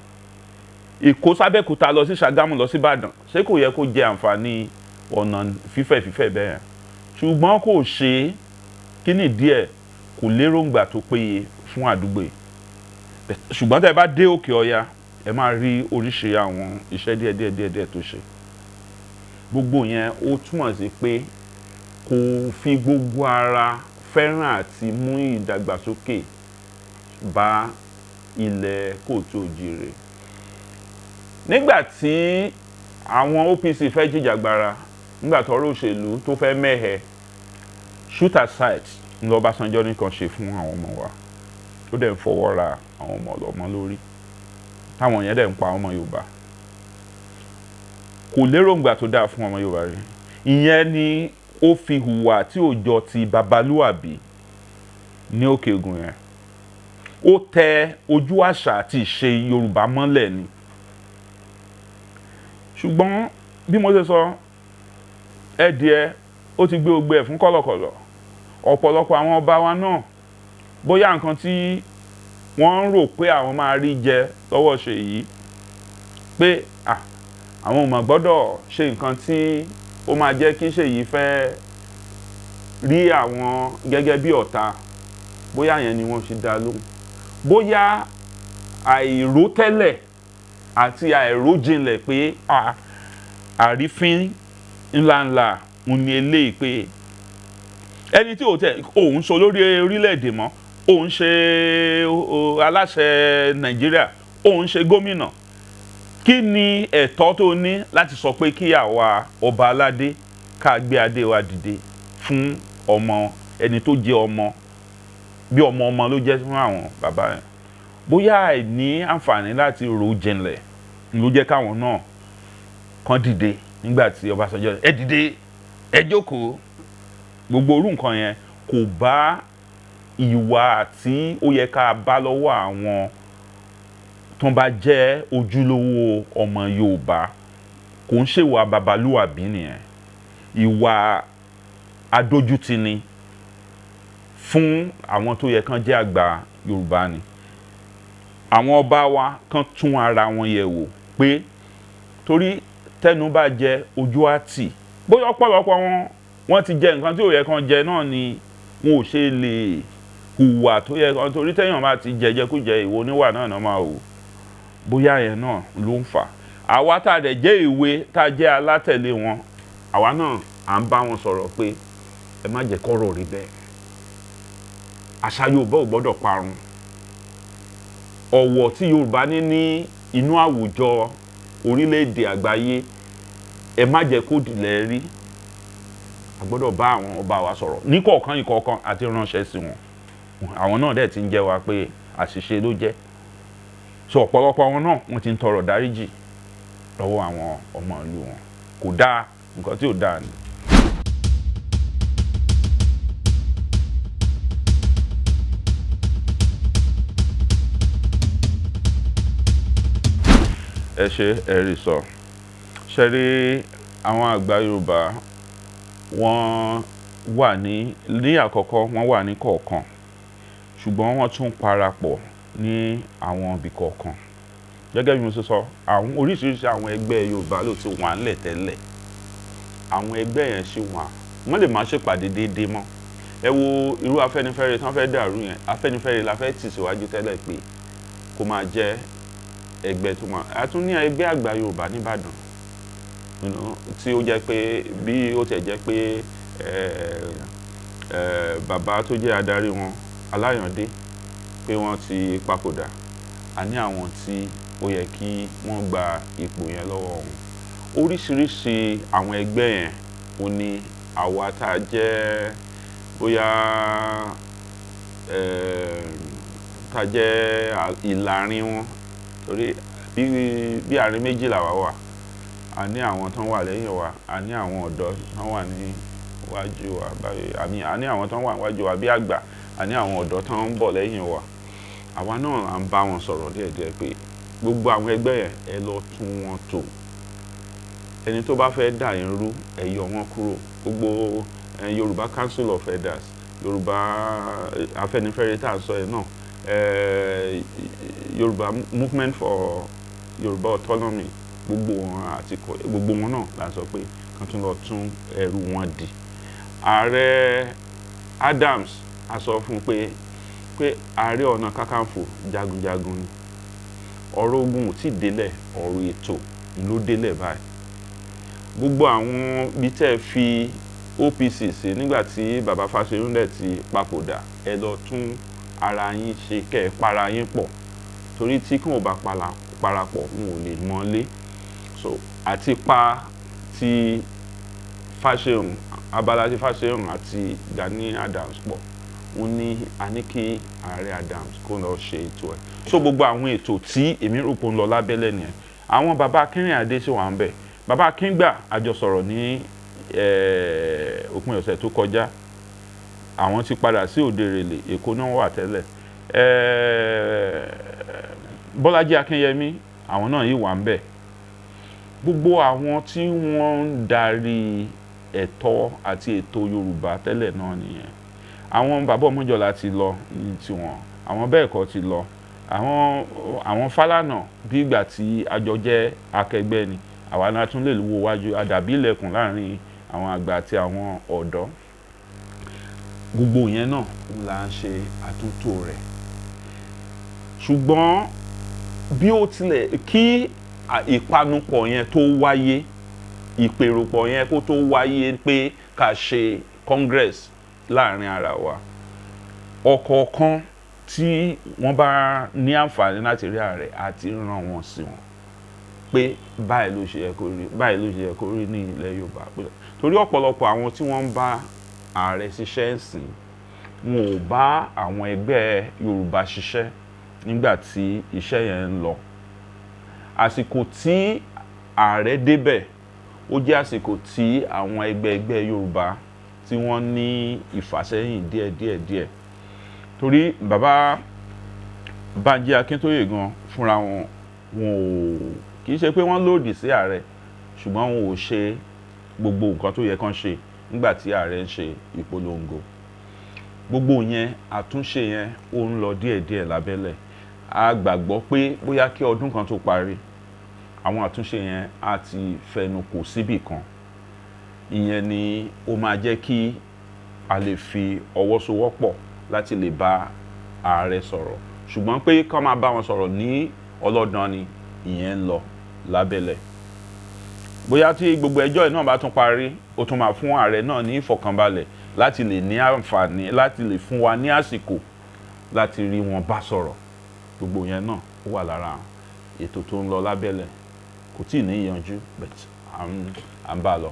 Èkó sábẹ́kúta lọ sí Ṣàgámù lọ sí Ìbàdàn, ṣé kò yẹ kó jẹ àǹfààní ọ̀nà fífẹ̀ bẹ́ẹ̀? Ṣùgbọ́n kò ṣe é. Kí ni díẹ̀ kò lérògbà tó péye fún àdúgbò yìí. Ṣùgbọ́n tẹ́ bá dé Òkè Ọya, ẹ máa rí oríṣi àwọn iṣẹ́ díẹ̀ tó ṣe. Gbogbo yẹn ó túmọ̀ sí pé kò fi gbogbo ara fẹ́ràn àti mú ìdàgbàsókè bá ilẹ̀ Kóòtù-Òjìrè. Nígbà tí àwọn OPC fẹ́ jìjàgbara, nígbà tọ́rọ̀ òṣèlú tó fẹ́ mẹ́hẹ, shoot aside ní Ọbásanjọ́ nìkan ṣe fún àwọn ọmọ wa. Ó dẹ̀ ń fọwọ́ ra àwọn ọmọ ọlọ́mọ lórí. Táwọn yẹn dẹ̀ ń pa ọmọ Yorùbá. Kò lérògbà tó dáa fún ọmọ Yorùbá rí. Ìyẹn ni ó fi hùwà tí ò jọ ti babalúàbí ní Òkè Ògùn yẹn. Ó tẹ ojú àṣà àti ìṣe Yorùbá mọ́lẹ̀ ni. Ṣùgbọ́n bí mo ṣe sọ, ẹ̀dìẹ ó ti gbé ogbé ẹ̀ fún kọ̀lọ̀kọ̀lọ̀. Ọ̀pọ̀lọpọ̀ àwọn ọba wa náà, bóyá nǹkan tí wọ́n ń rò pé àwọn máa rí jẹ lọ́wọ́ Ṣèyí pé àwọn ò mà gbọ́dọ̀ ṣe nǹkan tí ó máa jẹ́ kí Ṣèyí fẹ́ rí àwọn gẹ́gẹ́ bí ọ̀tá, bóyá yẹn ni wọ́n ṣe dá lóhùn, bóyá àìrótẹ́lẹ̀ àti àìrójinlẹ̀ pé àrífín ńláńlá ń ní eléyìí pé ẹni tí òun sọ lórí orílẹ̀-èdè mọ́, òun ṣe aláṣẹ Nàìjíríà, òun ṣe gómìnà, kí ni ẹ̀tọ́ tó ní láti sọ pé kí àwa ọba aládé ká gbé adé wa dìde fún ọmọ ẹni tó jẹ́ ọmọ bí ọmọ ló jẹ́ fún àwọn bàbá yẹn? Bóyá àìní àǹfààní láti rò jinlẹ̀ ló jẹ́ káwọn náà kàn dìde nígbà tí Ọbásanjọ́ ẹ dìde ẹ jókòó. Gbogbo orú nǹkan yẹn kò bá ìwà tí ó yẹ ká bá lọ́wọ́ àwọn tó bá jẹ́ ojúlówó ọmọ Yorùbá. Kò ń ṣèwà babalúwàbí nìyẹn, ìwà adójútì ni fún àwọn tó yẹ kán jẹ́ àgbà Yorùbá ni. Àwọn ọba wa kán tún ara wọn yẹ̀ wò pé torí tẹnu bá jẹ ojú àtì, bóyá ọ̀pọ̀lọpọ̀ wọ́n ti jẹ nǹkan tí ò yẹ kán jẹ náà ni wọn ò ṣe lè hùwà tó yẹ kán, torí téèyàn bá ti jẹjẹkújẹ ìwọ oníwà náà máa hù. Bóyá yẹn náà ló ń fà. Àwa tá a dẹ̀ jẹ́ ìwé tá a jẹ́ alátẹ̀lé wọn, àwa náà à ń bá wọn sọ̀rọ̀ pé ẹ má jẹ́ kọ́rọ̀ rí bẹ́ẹ̀. Àṣà Yorùbá ò gbọ́dọ̀ parun. Ọ̀wọ̀ tí Yorùbá ní inú àwùjọ orílẹ̀-èdè àgbáyé, ẹ má jẹ́ kó dìlẹ̀ rí. A gbọ́dọ̀ bá àwọn ọba wa sọ̀rọ̀ ní ìkọ̀ọ̀kan àti ránṣẹ́ sí wọn. Àwọn náà dẹ̀ ti ń jẹ́ wa pé àṣìṣe ló jẹ́. So ọ̀pọ̀lọpọ̀ wọn náà wọ́n ti ń tọrọ dáríjì lọ́wọ́ àwọn ọmọ ìlú wọn. Kò dáa, nǹkan tí ò dáa ni. Ẹ ṣe ẹ̀rí sọ. Ṣé rí àwọn àgbà Yorùbá wọ́n wà ní àkọ́kọ́ wọ́n wà ní kọ̀ọ̀kan, ṣùgbọ́n wọ́n tún parapọ̀ ní àwọn ibì kọ̀ọ̀kan. Gẹ́gẹ́ bí mo ṣe sọ, àwọn oríṣiríṣi àwọn ẹgbẹ́ Yorùbá ló ti wà ńlẹ̀ tẹ́lẹ̀. Àwọn ẹgbẹ́ yẹn ṣì wà, wọ́n lè máa ṣèpàdé déédéé mọ́. Ẹ wo irú Afẹ́nifẹ́re tí wọ́n fẹ́ dàrú yẹn. Afẹ́nifẹ́re la fẹ́ tì síwájú tẹ́lẹ̀ pé kó máa jẹ́ ẹgbẹ́ tó máa. A tún ní ẹgbẹ́ àgbà Yorùbá nìbàdàn tí ó jẹ́ pé bí ó tẹ̀ jẹ́ pé bàbá tó jẹ́ adarí wọn Aláyàndé pé wọ́n ti papòdà. A ní àwọn tí ó yẹ kí wọ́n gba ipò yẹn lọ́wọ́ wọn. Oríṣiríṣi àwọn ẹgbẹ́ yẹn ó ní àwa tá a jẹ́ bóyá tá a jẹ́ ìlàrin wọn, torí bí àárín méjì làwa wà. A ní àwọn tán wà lẹ́yìn wa, a ní àwọn ọ̀dọ́ tán wà ní iwájú wa báyìí, a ní àwọn tán wà níwájú wa bí àgbà, a ní àwọn ọ̀dọ́ tán ń bọ̀ lẹ́yìn wa. Àwa náà à ń bá wọn sọ̀rọ̀ díẹ̀díẹ̀ pé gbogbo àwọn ẹgbẹ́ yẹn ẹ lọ tún wọn tò. Ẹni tó bá fẹ́ dà yín rú ẹ yọ wọn kúrò. Gbogbo Yorùbá Council of Elders, Yorùbá Afẹ́nifẹ́re tá à ń sọ yẹn náà, Yorùbá Movement for Yorùbá Autonomy, gbogbo wọn náà la sọ pé kán tún lọ tún ẹrù wọn dì. Ààrẹ Adams a sọ fún pé Ààrẹ Ọ̀nà Kakanfò jagunjagun ni. Ọ̀rọ̀ ogun ò tí ì délẹ̀, ọ̀rọ̀ ètò ló délẹ̀ báyìí. Gbogbo àwọn bí tẹ́ fi OPC sí nígbà tí bàbá Fáṣọ̀rúndẹ̀ ti papòdà, ẹ lọ tún ara yín ṣe, kẹ́ ẹ para yín pọ̀, torí tí kí wọ́n bá parapọ̀ wọn ò lè mọ́lé. So àti pa ti Fáṣọ̀rún, abala ti Fáṣọ̀rún àti Gani Adams pọ̀, wọ́n ní a ní kí Ààrẹ Adams kó lọ ṣe ètò ẹ̀. So gbogbo àwọn ètò tí èmi rò pé ń lọ lábẹ́lẹ̀ nìyẹn. Àwọn bàbá Akínrìnàdé sì wà ń bẹ̀. Bàbá Akíngbà àjọ sọ̀rọ̀ ní òpin ọ̀sẹ̀ tó kọjá. Àwọn ti padà sí Òde-Ìrẹ̀lẹ̀, Èkó náà wà tẹ́lẹ̀. Bọ́lájí Akínyẹmí àwọn náà yìí wà ń bẹ̀. Gbogbo àwọn tí wọ́n ń darí ẹ̀tọ́ àti ètò Yorùbá tẹ́lẹ̀ náà nìyẹn. Àwọn bàbá Ọmọjọ́lá ti lọ ní tiwọn, àwọn bẹ́ẹ̀ kọ́ ti lọ, àwọn Fálànà bí ìgbà tí àjọ jẹ́ akẹgbẹ́ ni àwa náà tún lè wo wájú àdàbí ilẹ̀kùn láàrin àwọn àgbà àti àwọn ọ̀dọ́. Gbogbo yẹn náà là ń ṣe àtúntò rẹ̀. Ṣùgbọ́n bí ó tilẹ̀ kí ìpanupọ̀ yẹn tó wáyé, ìpèròpọ̀ yẹn kó tó wáyé pé ká ṣe congress láàrin ara wa, ọ̀kọ̀ọ̀kan tí wọ́n bá ní àǹfààní láti rí ààrẹ àti rán wọn sí wọn pé báyìí ló ṣe yẹ kó rí, báyìí ló ṣe yẹ kó rí ní ilẹ̀ Yorùbá. Torí ọ̀pọ̀lọpọ̀ àwọn tí wọ́n ń bá ààrẹ ṣiṣẹ́ ń sìn wọn ò bá àwọn ẹgbẹ́ Yorùbá ṣiṣẹ́ nígbà tí iṣẹ́ yẹn ń lọ. Àsìkò tí ààrẹ débẹ̀ ó jẹ́ àsìkò tí àwọn ẹgbẹ́ Yorùbá tí wọ́n ní ìfàsẹ́yìn díẹ̀. Torí bàbá Bánjí Akíntóyè gan fúnra wọn ò kì í ṣe pé wọ́n lòdì sí ààrẹ, ṣùgbọ́n wọn ò ṣe gbogbo nǹkan tó yẹ kán ṣe nígbà tí ààrẹ ń ṣe ìpolongo. Gbogbo yẹn àtúnṣe yẹn ó ń lọ díẹ̀díẹ̀ lábẹ́lẹ̀. A gbàgbọ́ pé bóyá kí ọdún kan tó parí àwọn àtúnṣe yẹn á ti fẹnu kò síbì kan. Ìyẹn ni ó máa jẹ́ kí a lè fi ọwọ́ sowọ́pọ̀ láti lè bá ààrẹ sọ̀rọ̀. Ṣùgbọ́n pé ká máa bá wọn sọ̀rọ̀ ní ọlọ́dàn ni ìyẹn ń lọ lábẹ́lẹ̀. Bóyá tí gbogbo ẹjọ́ yìí náà bá tún parí ó tún máa fún ààrẹ náà ní ìfọ̀kànbalẹ̀ láti lè ní àǹfààní láti lè fún wa ní àsìkò láti rí wọn bá sọ̀rọ̀. Gbogbo yẹn náà ó wà lára ètò tó ń lọ lábẹ́lẹ̀. Kò tíì ní ìyanjú but à ń bá lọ.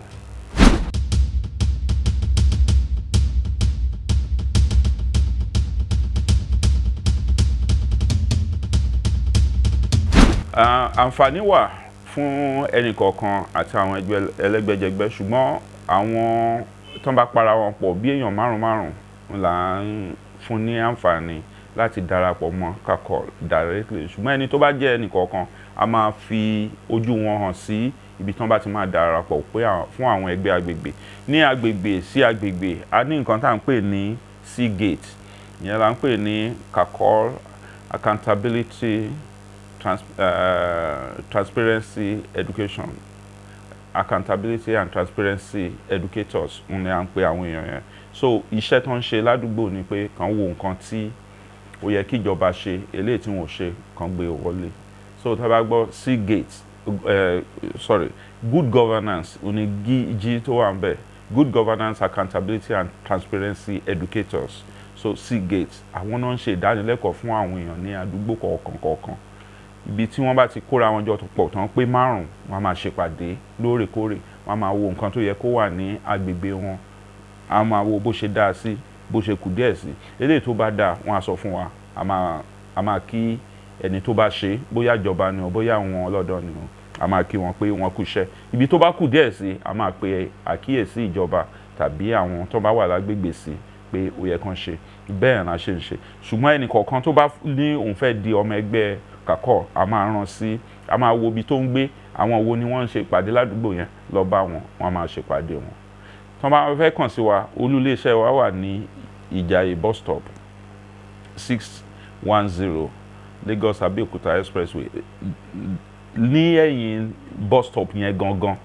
Àǹfààní wà fún ẹnì kọ̀ọ̀kan àti àwọn ẹlẹ́gbẹ́jẹgbẹ́, ṣùgbọ́n àwọn tó ń bá para wọn pọ̀ bí èèyàn márùn-ún là ń fún ní àǹfààní láti darapọ̀ mọ́ kakọ̀ directly. Ṣùgbọ́n ẹni tó bá jẹ́ ẹnì kọ̀ọ̀kan a máa fi ojú wọn hàn sí ibi tí wọ́n bá ti máa darapọ̀ pé fún àwọn ẹgbẹ́ agbègbè. Ní agbègbè sí agbègbè a ní nǹkan tá à ń pè ní C-gate. Ìyẹn là ń pè ní kakọ̀ accountability transparency education, accountability and transparency educators ni à ń pè àwọn èèyàn yẹn. So iṣẹ́ tó ń ṣe ládùúgbò ni pé kàn wo nǹkan tí ó yẹ kí ìjọba ṣe eléyìí tí wọ́n ṣe kàn gbé wọlé. So tá a bá gbọ́ C-gate good governance òní G tó wà ń bẹ̀, good governance accountability and transparency educators. So C-gate àwọn náà ń ṣe ìdánilẹ́kọ̀ọ́ fún àwọn èèyàn ní àdúgbò kọ̀ọ̀kan. Ibi tí wọ́n bá ti kóra wọn jọ pọ̀ tán pé márùn-ún wọ́n máa ṣèpàdé lóòrèkóòrè, wọ́n máa wo nǹkan tó yẹ kó wà ní agbègbè wọn, a máa wo bó ṣe dáa sí, bó ṣe kù díẹ̀ sí. Eléyìí tó bá dáa wọ́n á sọ fún wa, a máa kí ẹni tó bá ṣe bóyá ìjọba ni o bóyá àwọn ọlọ́dọ̀ ni o, a máa kí wọn pé wọ́n kú iṣẹ́. Ibi tó bá kù díẹ̀ sí a máa pe àkíyèsí ìjọba tàbí àwọn tó bá wà lágbègbè sí pé ó yẹ kán ṣe. Bẹ́ẹ̀ náà ṣe ń ṣe. Ṣùgbọ́n ẹnì kọ̀ọ̀kan tó bá ní òun fẹ́ di ọmọ ẹgbẹ́ kakọ̀ a máa rán sí, a máa wo ibi tó ń gbé, àwọn wo ni wọ́n ń ṣe ìpàdé ládùúgbò yẹn lọ bá wọn, wọ́n máa ṣe ìpàdé wọn. Tí wọ́n bá fẹ́ kàn sí wa olú-iléeṣẹ́ wa wà ní Ìjàyè bus stop 610 Lagos Abeokuta expressway. Ní ẹ̀yìn bus stop yẹn gangan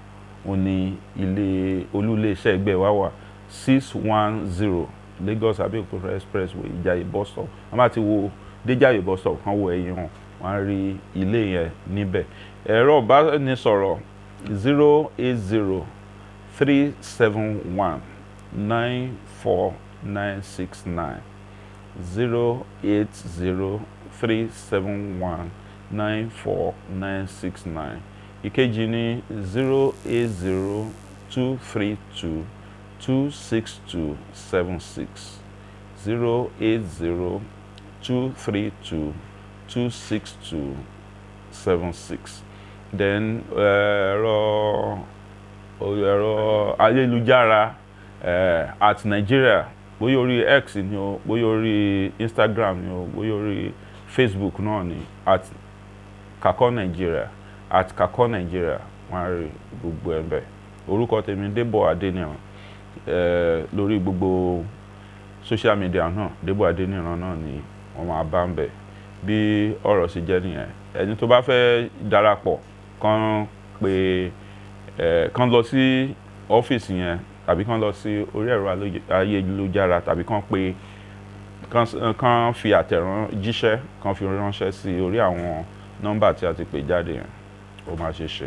ó ní ilé olú-iléeṣẹ́ ẹgbẹ́ wa wà 610 Lagos Abeokuta expressway Ìjàyè bus stop. Wọ́n bá ti wo Ìjàyè bus stop kan wo ẹ̀yìn wọn wọ́n á rí ilé yẹn níbẹ̀. Ẹ̀rọ ìbánisọ̀rọ̀ 08037194969 08037194969. Ìkejì ní 08023226276 08023226276. Then ẹ̀rọ ayélujára at Nigeria, bóyá orí X ni o, bóyá orí Instagram ni o, bóyá orí Facebook náà ni at kakọ̀ Nigeria, at kakọ̀ Nigeria wọ́n á rí gbogbo ẹ̀ bẹ́ẹ̀. Orúkọ tèmi Débọ̀ Adéníran, lórí gbogbo social media náà Débọ̀ Adéníran náà ni wọ́n máa bá ń bẹ̀. bí ọ̀rọ̀ ṣe jẹ́ nìyẹn. Ẹni tó bá fẹ́ darapọ̀ kàn lọ sí ọ́fíìsì yẹn tàbí kàn lọ sí orí ẹ̀rọ ayélujára tàbí kàn fi àtẹ̀jíṣẹ́ kàn fi ránṣẹ́ sí orí àwọn nọ́mbà tí a ti pè jáde yẹn ó máa ṣe é ṣe.